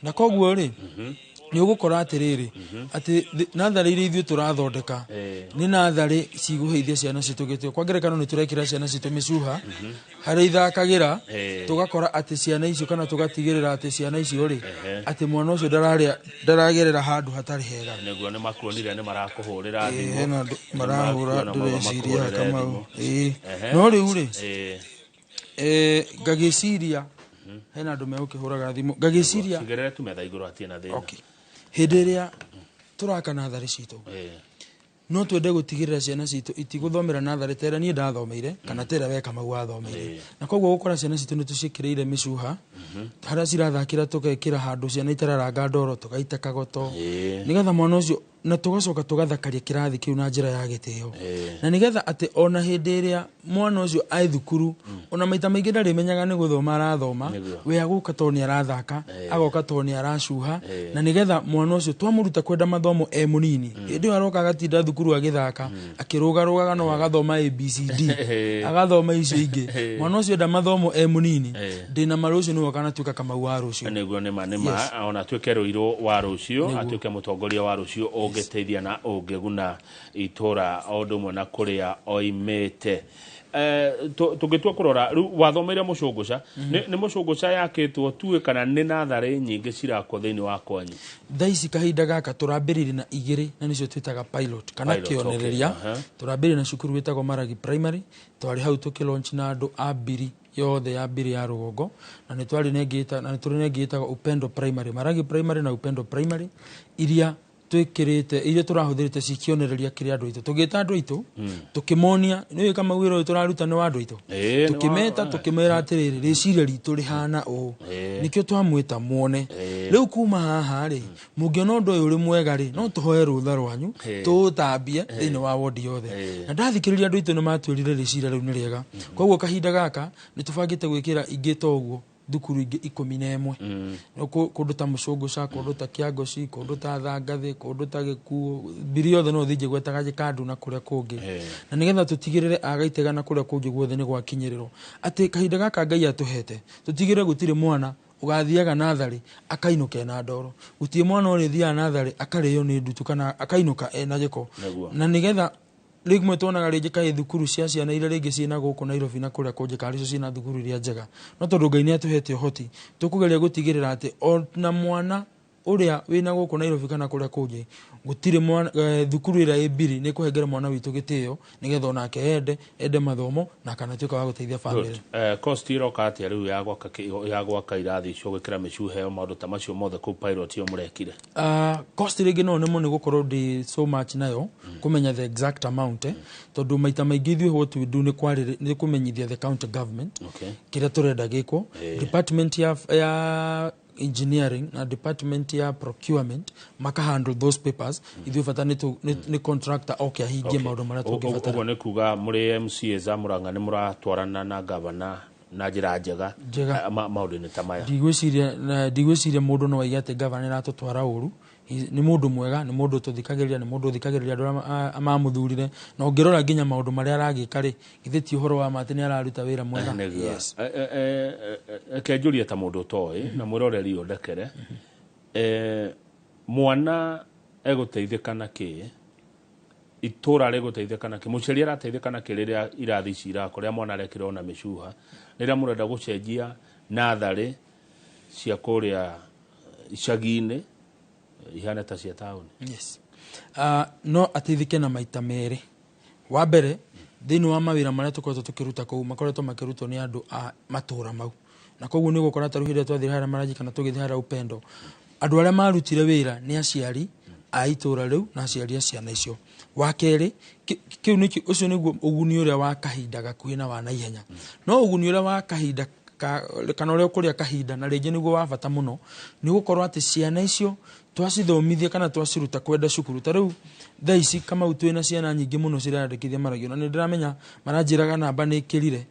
na koguo ri ni ugukora atiriri ati nathari iria ithuĩ turathondeka ni nathari ciguheithia ciana citu gitio kwa ngerekano ni turekira ciana citu micuha hari ithakagira tugakora ati ciana icio kana tugatigirira ati ciana icio ri ati mwana ucio ndaragerera handu hatari hega neguo ni makuonire ni marakuhurira thimu na marahura ndureciria kama no riu ri ngagiciria hena andu megukihuraga thimu ngagiciria cigerere tumetha iguru atie na thina hindi iria turaka nathari citu no twende gutigirira ciana citu itiguthomera nathari tera ni ndathomeire kana tera weka mau wathomeire na koguo gukora ciana citu ni tucikireire micuha haria cirathakira tukekira handu ciana itararanga ndoro tugaita kagoto nigetha mwana ucio na tugacoka tugathakaria kirathi kiu na njira ya gitio na nigetha ati ona hindi iria mwana ucio ai thukuru ona maita maingi ndarimenyaga ni guthoma arathoma we aguka to ni arathaka agoka to ni aracuha na nigetha mwana ucio twamuruta kwenda mathomo munini hindi aroka agatinda thukuru agithaka akirugarugaga no agathoma ABCD agathoma icio ingi mwana ucio nda mathomo munini ndina marucio ni wakana tuka kama wa rucio neguo ni manema ona tweke Ruiro wa rucio atuke mutongoria wa rucio ungeteithia na ungeguna itura ondu mwe na kuria oimete tugitua kurora riu wathomeire Mucunguca ni Mucunguca yakitwo tuwe kana ni nathari nyingi cirakwo thiini wa kwanyu thaici kahinda gaka turambirire na igiri na nicio twitaga pilot kana kionereria turambirire na cukuru witagwo Maragi primary twari hau tukilaunch na andu a mbiri yothe ya Mbiri ya Rũgongo, na nĩ tũrĩ nengĩĩtaga Upendo Primary, Maragi Primary na Upendo Primary, iria tũrahũthĩrĩte cikĩonereria kĩrĩa andũ aitũ tũgĩta andũ aitũ tũkĩmonia nĩ kama wĩra ũyũ tũraruta nĩ wa andũ aitũ tũkĩmeta tũkĩmera atĩrĩrĩ rĩciria ritũ rĩhana ũũ nĩkĩo twamwĩta muone rĩu kuma haha rĩ mũngĩona ũndũ ũyũ ũrĩ mwega rĩ no tũhoe rũtha rwanyu tũũtambie thĩinĩ wa wodi yothe na ndathikĩrĩria andũ aitũ nĩ matwĩrire rĩciria rĩu nĩ rĩega koguo kahinda gaka nĩ tũbangĩte gwĩkĩra ingĩ ta ũguo thukuru ingĩ 11 kũndũ ta Mũcũngũca kũndũ ta Kĩangoci kũndũ ta Thangathĩ kũndũ ta Gĩkuũ Mbiri yothe no thĩnjĩ gwetaga Gĩkandu na kũrĩa kũngĩ na nĩgetha tũtigĩrĩre Agaitega na kũrĩa kũngĩ guothe nĩ gwakinyĩrĩrwo atĩ kahinda gaka Ngai atũhete tũtigĩrĩre gũtirĩ mwana ũgathiaga natharĩ akainũka na ndoro gũtirĩ mwana ũrĩthiaga natharĩ akarĩo nĩ ndutu kana akainũka ena gĩko na nĩgetha rĩmwe tuonaga rĩngĩ kaĩ thukuru cia ciana iria rĩngĩ ciĩna gũkũ Nairobi na kũrĩa kũngĩ karicio ciĩna thukuru iria njega no tondũ Ngai nĩ atũhete ũhoti tũkũgeria gũtigĩrĩra atĩ ona mwana ũrĩa wĩna gũkũ Nairobi kana kũrĩa kũngĩ gũtirĩ mwana thukuru ĩrĩa ĩ Mbiri nĩ kũhengera mwana witũ gĩtĩo nĩgetha onake ende mathomo na kana tuĩka wa gũteithia famĩlĩ cost iroka atĩa rĩu ya gwaka irathi icio gwĩkĩra mĩcuhe maũndũ ta macio mothe kũu pilot yo mũrekire cost rĩngĩ no nĩ gũkorwo ndĩ so much nayo kũmenya the exact amount tondũ maita maingĩ ithuĩ what we do nĩ kũmenyithia the county government kĩrĩa tũrenda gĩkwo department ya engineering na department ya procurement maka handle those papers ithuĩ bata nĩ contractor oke ahingie maũndũ marĩa tũngĩbatara ũguo nĩ kuga mũrĩ MCA za Murang'a nĩ mũratwarana na governor na njĩra njega maũndũ-inĩ ta maya ndigwĩciria mũndũ no aige atĩ governor aratũtwara ũru nĩ mũndũ mwega nĩ mũndũ tũthikagĩrĩria nĩ mũndũ ũthikagĩrĩria andũ arĩa mamũthurire na ũngĩrora nginya maũndũ marĩa aragĩka rĩ githĩ ti ũhoro wa atĩ nĩ araruta wĩra mwega kenjũria ta mũndũ ũtoĩ na mwĩroreri ũndekere mwana egũteithĩka na kĩ itũra rĩgũteithĩka na kĩ mũciari arateithĩka na kĩ rĩrĩa irathi ici irakora mwana arekĩrwo na mĩcuha rĩrĩa mũrenda gũcenjia natharĩ cia kũrĩa icagi-inĩ ihana ta cia tauni no ateithĩke na maita merĩ wa mbere thĩinĩ wa mawĩra marĩa tũkoretwo tũkĩruta kũu makoretwo makĩrutwo nĩ andũ a matũra mau na koguo nĩ gũkora ta rĩu twathire harĩa Maragi kana tũgĩthiĩ harĩa Upendo andũ arĩa marutire wĩra nĩ aciari a itũra rĩu na aciari a ciana icio wa kerĩ ũcio nĩguo ũguni ũrĩa wa kahinda gakuhĩ na wa naihenya no ũguni ũrĩa wa kahinda kana ũrĩa ũkũrĩa kahinda na rĩngĩ nĩguo wa bata mũno nĩ gũkorwo atĩ ciana icio twacithomithia kana twaciruta kwenda cukuru ta rĩu thaa ici kama twĩna ciana nyingĩ mũno cirandĩkithia Maragi na nĩ ndĩramenya maranjĩraga namba nĩ ĩkĩrire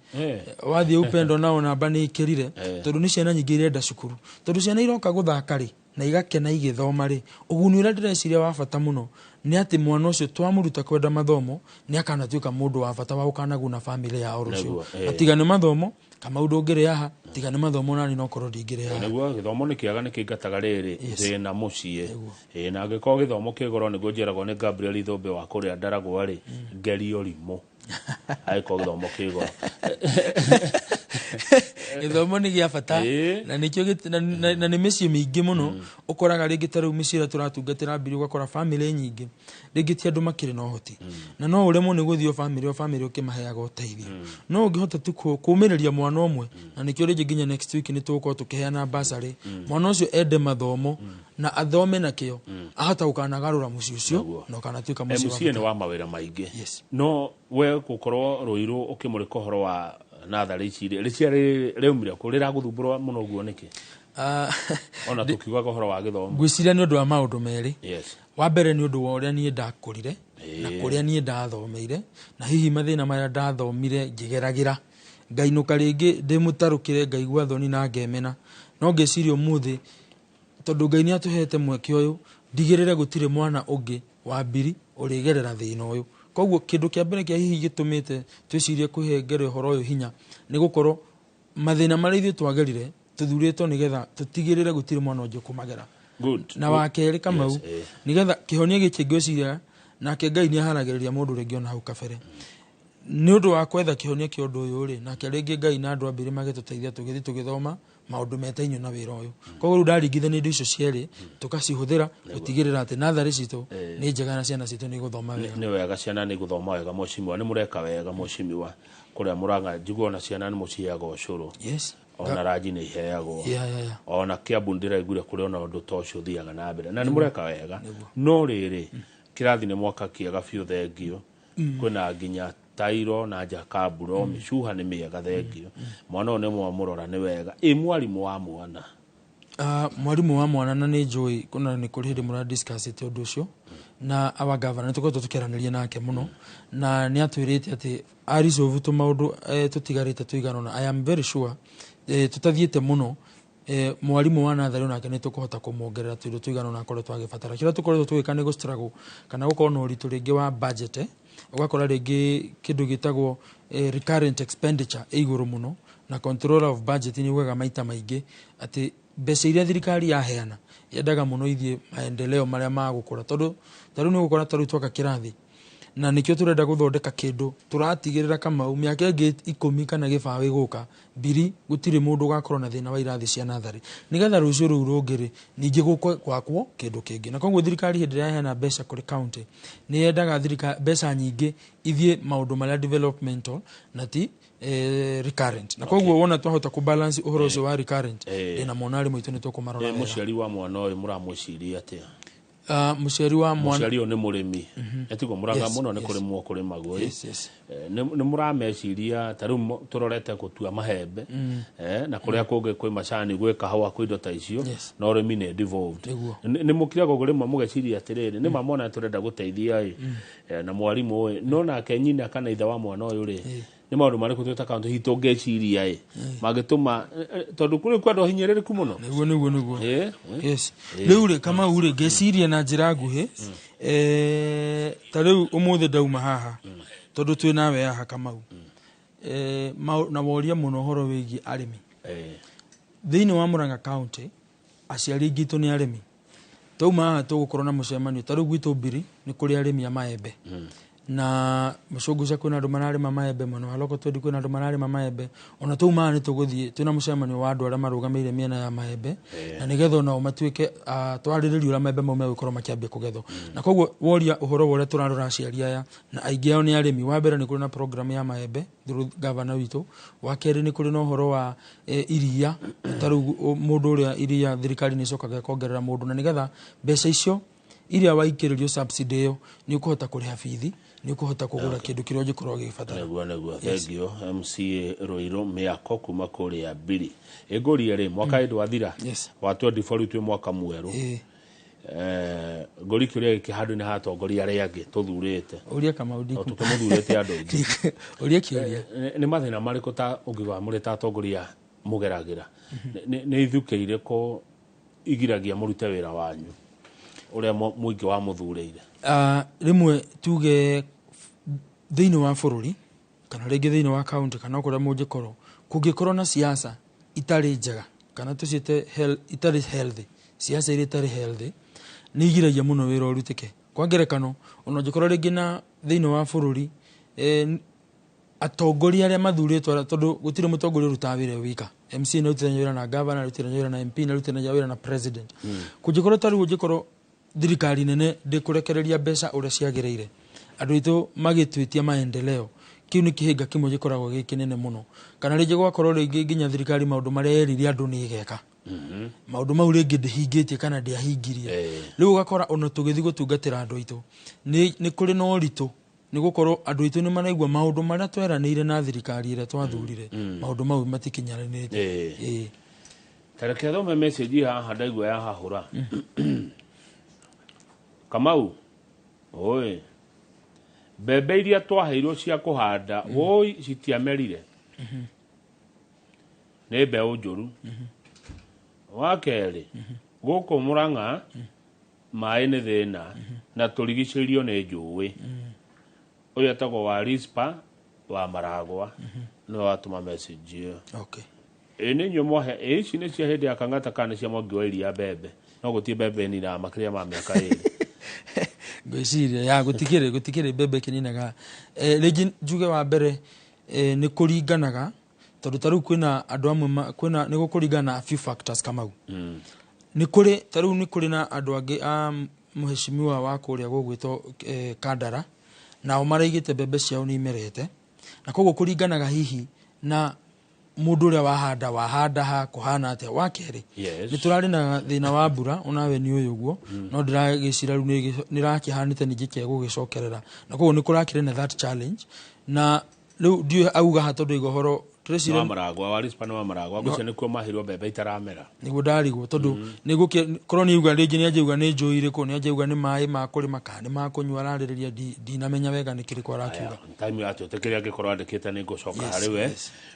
wathiĩ Upendo nao namba nĩ ĩkĩrire tondũ nĩ ciana nyingĩ irenda cukuru tondũ ciana iroka gũthaka rĩ na igakena igĩthoma rĩ ũguni ũrĩa ndĩreciria wa bata mũno nĩ atĩ mwana ũcio twamũruta kwenda mathomo nĩ akanatuĩka mũndũ wa bata wa gũkanaguna famĩlĩ yao rũciũ atigane mathomo kama ũndũ ũngĩrĩ haha tigane mathomo nani no korwo ndingĩrĩ haha nĩguo gĩthomo nĩ kĩaga nĩ kĩngataga rĩrĩ thĩna mũciĩ na angĩkorwo gĩthomo kĩgoro nĩguo njeragwo nĩ Gabriel Ithũmbe wa kũrĩa Ndaragwa rĩ ngerio rimũ aĩkorwo gĩthomo kĩgoro gĩthomo nĩ gĩa bata na nĩkĩo na nĩ mĩciĩ mĩingĩ mũno ũkoraga rĩngĩ ta rĩu mĩciĩ ĩrĩa tũratungatĩra Mbiri ũgakora famĩlĩ nyingĩ rĩngĩ ti andũ makĩrĩ na ũhoti na no ũremwo nĩ gũthiĩ famĩlĩ ũkĩmaheaga ũteithio no ũngĩhota tu kũũmĩrĩria mwana ũmwe na nĩkĩo rĩngĩ nginya next week nĩ tũgũkorwo tũkĩheana bursary mwana ũcio ende mathomo na athome na kĩo ahota gũkanagarũra mũciĩ ũcio na ũkanatuĩka mũciĩ nĩ wa mawĩra maingĩ no we gũkorwo Rũirũ ũkĩmũrĩka ũhoro wa natharĩ ici rĩumire kũ rĩragũthumbũra mũno guo nĩkĩ ona tũkiugaga ũhoro wa gĩthomo ngwĩciria nĩ ũndũ wa maũndũ merĩ wa mbere nĩ ũndũ wa ũrĩa niĩ ndakũrire na kũrĩa niĩ ndathomeire na hihi mathĩna marĩa ndathomire ngĩgeragĩra ngainũka rĩngĩ ndĩmũtarũkĩre ngaigua thoni na ngemena no ngeciria ũmũthĩ tondũ Ngai nĩ atũhete mweke ũyũ ndigĩrĩre gũtirĩ mwana ũngĩ wa Mbiri ũrĩgerera thĩna ũyũ koguo kĩndũ kĩa mbere kĩa hihi gĩtũmĩte twĩcirie kũhengere ũhoro ũyũ hinya nĩ gũkorwo mathĩna marĩa ithuĩ twagerire tũthurĩtwo nĩgetha tũtigĩrĩre gũtirĩ mwana ũngĩ kũmagera na wa kerĩ Kamau nĩgetha kĩhonia gĩkĩ ngwĩciria nake Ngai nĩ aharagĩrĩria mũndũ rĩngĩ ona hau kabere nĩ ũndũ wa kwetha kĩhonia kĩa ũndũ ũyũ rĩ nake rĩngĩ Ngai na andũ a Mbiri magĩtũteithia tũgĩthiĩ tũgĩthoma maũndũ metainyo na wĩra ũyũ koguo rĩu ndaringithania indo icio cierĩ tũkacihũthĩra gũtigĩrĩra atĩ natharĩ citũ nĩ njega na ciana citũ nĩ gũthoma wega nĩ wega ciana nĩ gũthoma wega mheshimiwa nĩ mũreka wega mheshimiwa kuria Murang'a njiguo na ciana ni muciaga ucuru yes ona ranji ni iheagwo yeah ona Kiambu ndiraigure kuri ona undu to ucio thiaga na mbere na ni mureka wega no riri kirathi ni mwaka kiega biu thengio kwina nginya Tairo na Jakaburo micuha ni miega thengio mwana one mwamurora ni wega mwarimu wa mwana mwarimu wa mwana na ni njui kuna ni kuri hindi mura discuss te undu ucio na awa governor tukoretwo tukiaraniria nake muno na ni atwirite ati arisolve tu maundu tutigarite tuiganona. I am very sure tutathiete muno mwarimu wa nathari onake ni tukuhota kumuongerera tundu tuiganona akorwo twagibatara kira tukoretwo tuwika ni go struggle kana gukorwo no ritu ringi wa budget ugakora ringi kindu gitagwo recurrent expenditure iguru muno na controller of budget ni wega maita maingi ati mbeca iria thirikari yaheana yendaga muno ithie maendeleo maria magukura tondu taru ni gukora taru twoka kirathi na nikio turenda guthondeka kindu turatigirira Kamau miaka ingi 10 kana gibawe guka biri gutire mundu gakorwo na thina wa irathi cia nathari nigetha rucio ru rungiri ningi gukwa gwakwo kindu kingi na koguo thirikari hindi ya heana mbeca kuri county ni yendaga thirikari mbeca nyingi ithie maundu maria developmental na ti recurrent na koguo wona twahota ku balance uhoro ucio wa recurrent ina monari mwitu ni tukumarora muciari wa mwana uyu muramwiciria atia muciari wa mwana muciari uyu ni murimi etigo Murang'a muno ni kuri mwo kuri magui ni murameciria taru turorete gutua mahembe na kuria kungi kwi macani gwi kahawa kwi indo ta icio na urimi ni devolved ni mukira gogore mugeciria atiriri ni mamona turenda guteithia na mwarimu uyu no nake nyina kana itha wa mwana uyu ri ni maundu mariku twita kaunti hitungeciria magituma tondu kuri kwendo hinyereriku muno niguo yes riu ri kama uri ngeciria na njira nguhi tariu umuthi ndauma haha tondu twi nawe haha Kamau na woria muno horo wigi arimi thiini wa Murang'a county aciari gitu ni arimi tauma haha tugukorwo na mucemanio tariu gwitu biri ni kuri arimi a maembe na mucunguca kwina andu mararima maembe muno haloko twendi kwina andu mararima maembe ona tauma ni tuguthie twina mucemanio wa andu aria marugameire miena ya maembe na nigetha ona matuike twariririo ra maembe mau megukorwo makiambia kugethwo na koguo woria uhoro wore turarora aciari aya na aingi ao ni arimi wa mbere ni kuri na program ya maembe through governor witu wa keri ni kuri na uhoro wa iria taru mundu uria iria thirikari ni cokaga kuongerera mundu na nigetha mbeca icio iria waikiririo subsidy yo ni ukuhota kuriha bithi ni ukuhota kugura kindu kiria ungikorwo gibatara neguo thengio MCA Roiro miako kuma kuria biri iguri ri mwaka ndu wathira wa 24 twi mwaka mweru ngori kiria gikihandu ni hatongoria aria angi tuthurite uria Kamau ndiku tumuthurite andu ingi uria kiuria ni mathina mariku ta ungiwa muri ta atongoria mugeragira ni ithukeire ko igiragia murute wira wanyu uria muingi wa muthureire rimwe tuge thiini wa bururi kana ringi thiini wa county kana kuria mungikorwo kungikorwo na siasa itari njega kana tucite itari healthy siasa iri itari healthy ni igiragia muno wira urutike kwa ngerekano ona ngikorwo ringi na thiini wa bururi atongoria aria mathuritwo tondu gutire mutongoria urutaga wira wika MC na rutira wira na governor rutira wira na MP na rutira wira na president kungikorwo tari ungikorwo thirikari nene ndikurekereria mbeca uria ciagiriire andu itu magitwitia maendeleo kiu ni kihinga kimwe gikoragwo gikinene muno kana ringi gwakorwo ringi nginya thirikari maundu maria yerire andu ni igeka maundu mau ringi ndihingitie kana ndiahingirie riu ugakora ona tugithi gutungatira andu itu ni kuri no ritu ni gukorwo andu itu ni maraigwa maundu maria tweranire na thirikari ire twathurire maundu mau matikinyanire tareke thome message haha ndaigwa ya hahura Kamau oi bebe iria twaheirwo cia kuhanda woi citiamerire ni mbeu njuru wa keri guku Murang'a mai ni thina na turigicirio ni njui uyu atagwo wa Rispa wa Maragwa no watuma message okay ni nyomohe ici ni cia hindi ya kangata kana cia mongi wa iria bebe no gutie bebe ni na makiria ma miaka iri gwiciria ya gutikire bebe kininaga rigi njuge wa mbere ni kuringanaga tondu taru kwina andu amwe kwina ni gukuringana a few factors Kamau ni kuri taru ni kuri na andu angi a muheshimiwa wa kuria gugwito Kandara nao maraigite bebe ciao ni imerete na koguo kuringanaga hihi na mundu uria wahanda ha kuhana atia wa keri ni turari na thina wa mbura onawe ni uyu guo no ndiragicira riu ni rakihanite ningi kegugicokerera na koguo ni kurakire na that challenge na riu ndio auga hatondu igohoro Tresire maragwa wari spana wa maragwa guce nikuo mahirwo bebe itaramera niguo ndarigwo tondu niguo korwo ni uga ringi ni ajuga ni njuire ko ni ajuga ni mai ma kurima kana ma kunywa arariria dinamenya wega ni kiriko arakiuga time yatu tekeria angikorwo andikite ni gucoka hari we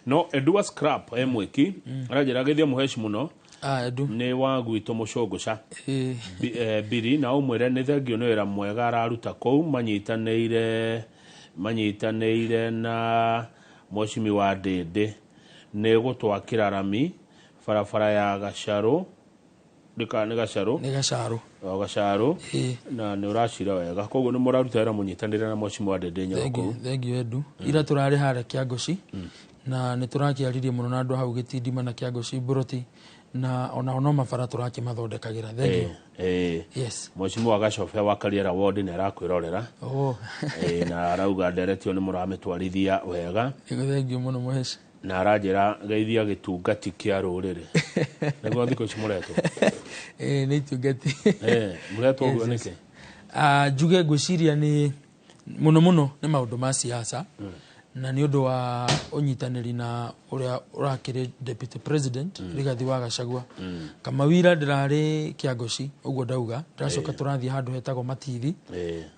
no Edward Scrap mwiki arajira githia muheshi muno Edu ni wa gwito mucogoca biri na umwire ni thengio ni wira mwega araruta kou manyitanire na Moshimi wa Dede ne gutwakira rami farafara ya Gacaro ni Gacaro na ni urashira wega koguo ni muraruta munyitanire na Moshimi wa Dede nyoko thengio Edu ira turari hare Kiagoci na ni turakiaririe muno na andu hau gitindima na Kiagoci Buroti na ona mabara turakimathondekagira thengio yes Moshimi wa Gacobe wa Kariera ward ni arakwirorera na arauga nderetio ni muramitwarithia wega thengio muno muheshi na arajira geithia gitungati kia rurire niguo thiko cimuretwo ni tungati muretwo guo niki juge gwiciria ni muno ni maundu ma siasa na ni undu wa unyitaniri na uria urakire deputy president Rigathi wa Gachagua kama wira ndirari Kiagoci uguo ndauga ndacoka turathie handu hetagwo Matithi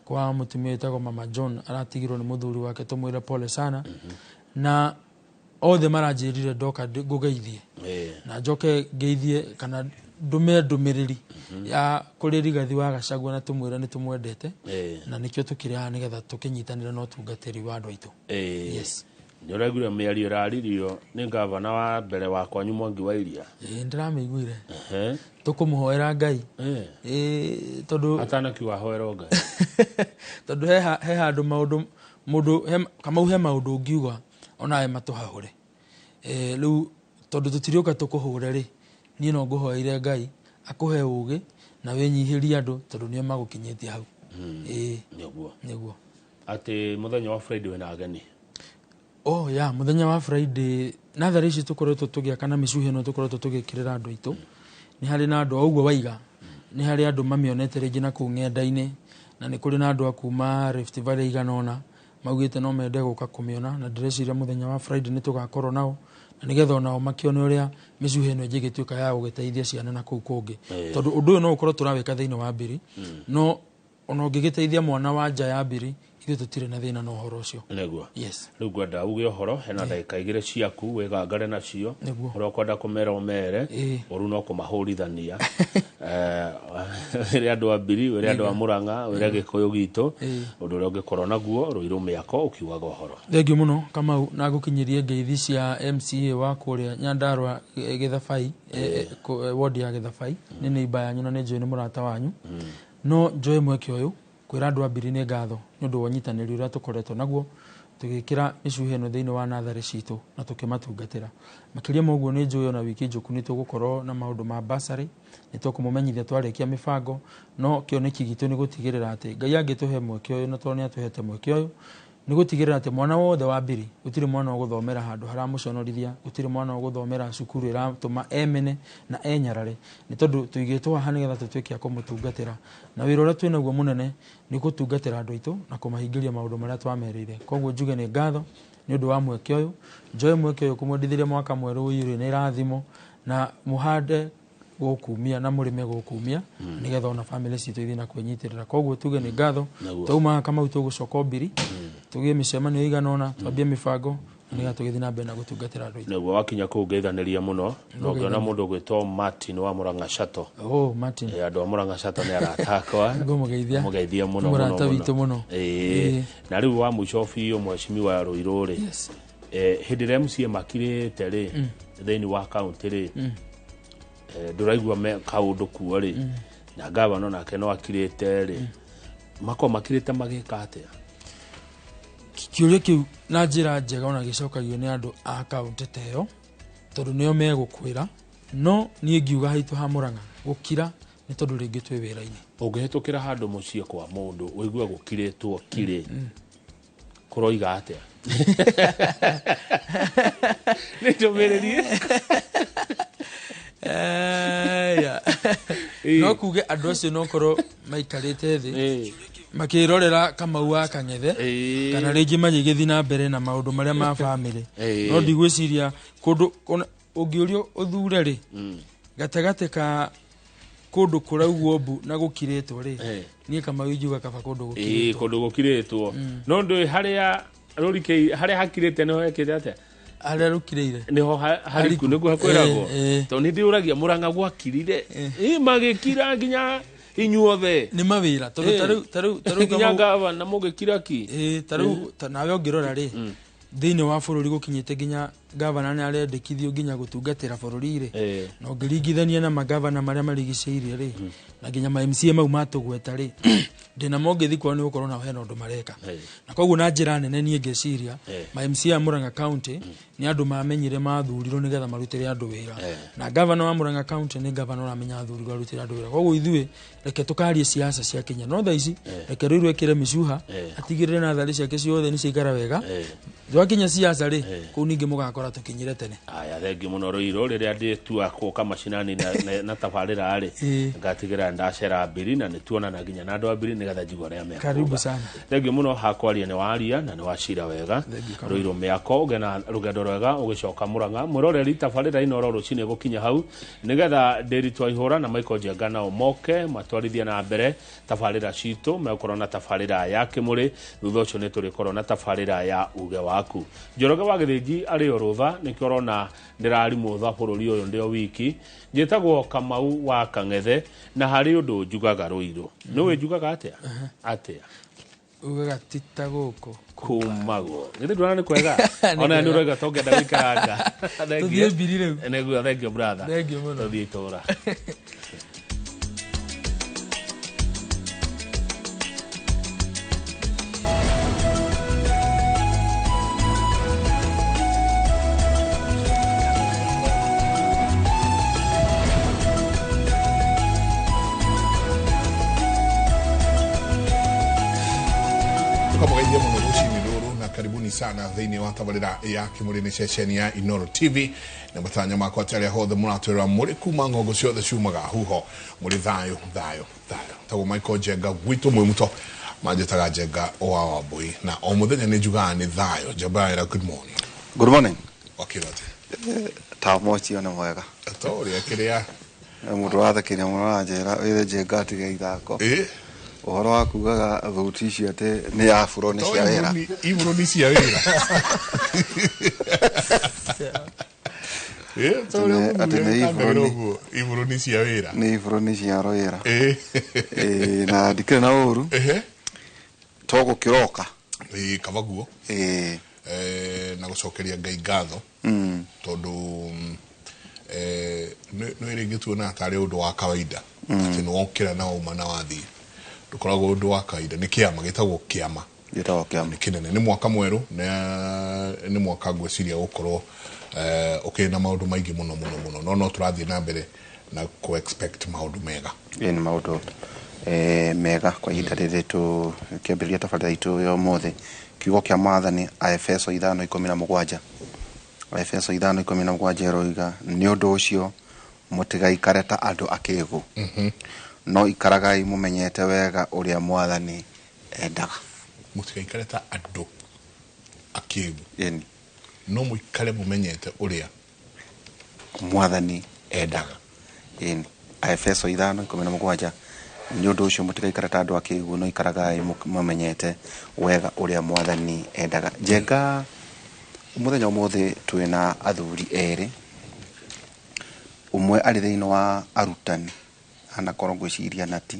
kwa mutumia hetagwo Mama John aratigirwo ni muthuri wake tumwira pole sana na othe maranjirire ndoka ngugeithie na njoke ngeithie kana ndumiriri ya kuri Rigathi wa Gachagua na tumwira ni tumwendete na nikio tukire nigetha tukinyitanira no tungatiri wa andu aitu yes nyoregure miario raririo ni gavana wa mbere wa kwanyu Mwangi wa Iria ndiramiguire tukumuhoera Ngai tondu atana kiwa hoero Ngai tondu he handu mundu kama uhe maundu ngiuga onae matuhahure riu tondu tutirioka tukuhure ri ni no nguhoire Ngai akuhe ugi na wenyihirie andu tondu nio magukinyitie hau niguo ati muthenya wa Friday wena ageni muthenya wa Friday nathari ici tukoretwo tugia kana micuhi no tukoretwo tugikirira andu aitu ni hari na andu uguo waiga ni hari andu mamionete ringi na ku ng'enda-ini na ni kuri na andu akuma Rift Valley iganona maugite no mende guka kumiona na ndireciria muthenya wa Friday ni tugakorwo nao na nigetha onao makione uria micuhi no igituika ya gugiteithia ciana na kuu kungi tondu undu uyu no ukorwo turawika thiini wa mbiri no ono ngigiteithia mwana wa nja ya mbiri ithu tutire na thina no horo ucio neguo yes riu ngwenda uge horo hena ndagika igire ciaku wigangare nacio uria kwenda kumera umere uru no kumahurithania iri andu a mbiri iri andu a Murang'a iri Gikuyu gitu undu uria ungikorwo naguo ruiru miako ukiugaga horo thengio muno kama na gukinyirie ngeithi cia MCA wa kuria Nyandarua Githabai ward ya Githabai ni neighbor yanyu na ni njui ni murata wanyu no njoe mweke uyu kwira andu a mbiri ni ngatho ni undu wa nyitaniri uria tukoretwo naguo tugikira micuhi ino thiini wa nathari citu na tukimatungatira makiria moguo ni njui ona wiki njuku ni tugukorwo na maundu ma basari ni tukumumenyithia twarikia mibango no kioneki gitu ni gutigirira ati Ngai angituhe mweke uyu na toni atuhete mweke uyu ni gutigirira ati mwana wothe wa mbiri gutire mwana wa guthomera handu haramuconorithia gutire mwana wa guthomera cukuru iratuma emene na enyarare ni tondu tuigitwo haha nigetha tutuike akumutungatira na wira uria twinaguo munene ni gutungatira andu aitu na kumahingiria maundu maria twamerire koguo njuge ni ngatho ni undu wa mweke uyu njoe mweke uyu kumwendithiria mwaka mweru uyu ni rathimo na muhande gukumia na murime gukumia nigetha ona family citu ithina na kwenyitirira koguo tuge ni ngatho tauma kama utugucoka mbiri tugie micemanio iganona twambie mibango niga tugithina na mbere na gutungatira andu neguo wakinya ku ngeithaniria muno no ngiona mundu gwitwo Martin wa Murang'a Shato Martin andu a Murang'a Shato ni aratakwa mugeithia muno murata witu muno na riu wa mucofi o mweshimiwa wa Ruiru ri hindire MCA makirite ri thiini wa county ri nduraigua kaundu kuo ri na gavana nake no akirite ri mako makirite magika atia kiuria kiu na njira njega ona gicokagio ni andu a kaunti teyo tondu nio megukwira no nie ngiuga haitu ha Murang'a gukira ni tondu ringi twi wira-ini ungihitukira handu mucie kwa mundu wigua gukiritwo kiri kuroiga atia nä ndå mä rä rie no kuge andå acio no korwo maikarä te thä makä rorera Kamau wa Kang'ethe kana rä ngä magä gä thi na mbere na maå ndå marä a ma bamä no ndigwä ciria kå ndå å ngä å rio å thure rä gatagatä ka kå ndå kå raugwo mbu na gå kirä two rä niä Kamau ingiuga kaba kå ndå gå kirä two no ndå harä a rå rikä harä a hakirä te nä ho ekä te atä harä a rå kirä ire nä ho hariku nä guo hakwä ragwo tondå nä ndä å ragia må ranga gwakirire magä kira nginya inyuothe nä mawä ra tondå tarä nginya gavana må gä kira ki tarä nawe å ngä rora rä thä inä wa bå rå ri gå kinyä te nginya gavana nä arendekithio nginya gå tungatä ra bå rå ri rä na å ngä ringithania na magavana marä a marigicä irie rä na nginya ma MCA mau matå gweta rä ndä namo ngä thi kwao nä gå korwo nao hena å ndå mareka na koguo na njä ra nene niä ngä ciria ma MCA a Murang'a County nä andå mamenyire mathurirwo nä getha marutä re andå wä ra na gavana wa Murang'a County nä gavana å ramenya athurirwo arutä re andå wä ra koguo ithuä reke tå karie ciaca cia Kenya no tha ici reke rä u rwekere micuha atigä rä re natharä ciake ciothe nä ciaikara wega twakinya ciaca rä kå u ningä må gakora tå kinyä re tene aya thengi må no rå irå rä rä a ndä tua kå ka macinani na tabarä ra rä ngatigä ra ndacera mbiri na nä tuonana nginya na andå a mbiri nä getha njigua rä a meka karibu sana thengi må no hakwaria nä waria na nä wacira wega rå irå mä ako å gena rå gendo rwega å gä coka må ranga mwä roreri tabarä ra ino rorå cinä gå kinya hau nä getha ndäri twaihå ra na Michael Njenga nao moke matwarithia na mbere tabarä ra citå megåkorwo na tabarä ra ya kä må rä thutha å cio nä tå rä korwo na tabarä ra ya uge waku Njoroge wa gä thä nji arä o rå tha nä kä orona ndä rarimå tha bå rå ri å yå ndä o wiki njä tagwo Kamau wa Kang'ethe na harä å ndå njugaga rå irå nä wä njugaga atä atä ugaga tita gåkå kumagwo nä ndå nä kwega ona nä å roiga to ngä enda gå ikaranga tå thiä mbiri rä u nä guo thengio brother thengio må no tå thiä itå ra karibuni sana thini wa tabarira ya kimuri ni ceceni ya Inooro TV na matanya makwa tele ho the muratwira muri kuma ngogo ciothe ciumaga huho muri thayo tago Michael Njenga gwitu mwimuto manjetaga Njenga o wa boy na o muthenya ni njugaga ni thayo Jabaira good morning wakirote ta mochi ona mwega atori akiria mundu wa thakira mwana njera withe Njenga tiga ithako uhoro wa kugaga thuti icio ati ni ya buroni cia wira iburoni cia wira ati ni iburoni cia wira ni iburoni cia wira na ndikire na uru to gukiroka kabaguo na gucokeria Ngai ngatho tondu no iringi tuona atari undu wa kawaida ati no okira na uma na wathi dukoragwo undu wa kawaida ni kiama gitagwo kiama ni kinene ni mwaka mweru na ni mwaka ngwiciria gukorwo na maundu maingi muno no turathie na mbere na ku expect maundu mega ni maundu mega kwa ihinda riri tu kiambiria tabarira itu yo mothe kiugo kia maathani Efeso 5:17 Efeso 5:17 roiga ni undu ucio mutigaikare ta andu akigu no ikaragai mumenyete wega uria mwathani endaga mutigaikare ta andu akigu no muikare mumenyete uria mwathani endaga Efeso 5:17 ni undu ucio mutigaikare ta andu akigu no ikaragai mumenyete wega uria mwathani endaga Njenga muthenya umothe twina athuri eri umwe ari thiini wa arutani ana korogwe ciria nati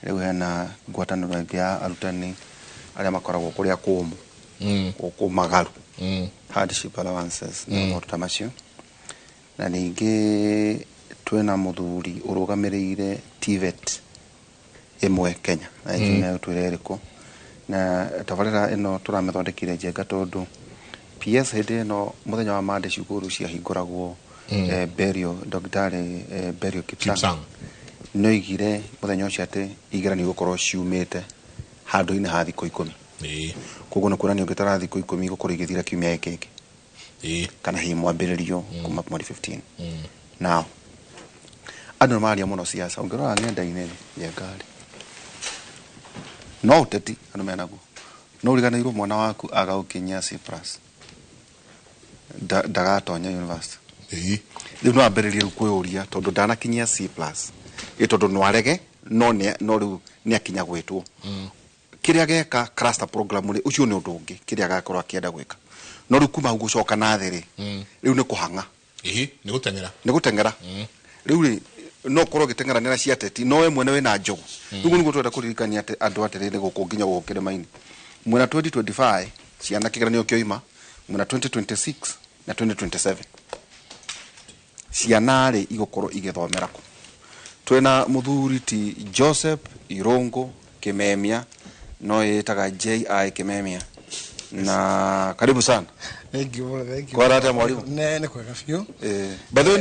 riu hena ngwataniro ya arutani aria makoragwo kuria kumu kumagaru hardship allowances na moto macio na ningi twena muthuri urugamirire TVET imwe Kenya na engineer twireriko na tabarira ino turamethondekire Njenga tondu PS hede no muthenya wa mande cukuru cia hinguragwo Berio Dr. Berio Kipsang no igire muthenya ucio ati igeranio gukorwo ciumite handu-ini ha thikũ 10 koguo nä kuonania å ngä tara thikå 10 gå korwo igä thira kiumia gä kä kana hi mwambä kuma mweri 15 now andå nä mararia må no ciaca å ngä rora ng'enda-inä ya ngari no å teti andå menaguo no å riganä irwo mwana waku aga gå kinyia C+ ndagatonya university rä u no ambä rä rie rä u kwä å ria tondå ndanakinyia C+ tondå no arege no rä u nä akinya gwä two kä rä a geka cluster program rä ucio nä å ndå å ngä kä rä a gakorwo akä enda gwä ka no rä u kuma gå coka nathä rä rä u nä kå hang'a nä gå teng'era rä u rä no korwo gä teng'eranä ra cia teti no we mwene wä na njogu rä u nä guo twenda kå ririkania andå atä rä rä gå kå nginya gå kä rä ma-inä mwena 2025 ciana kä geranio kä oima mwena 2026 na 2027 ciana rä igå korwo igä thomera kå twena må thuri ti Joseph Irungu Kimemia no yetaga JI Kimemia na karibu sana. Thank you. Kwa rata mwalimu. Ne kwega biũ. By the way,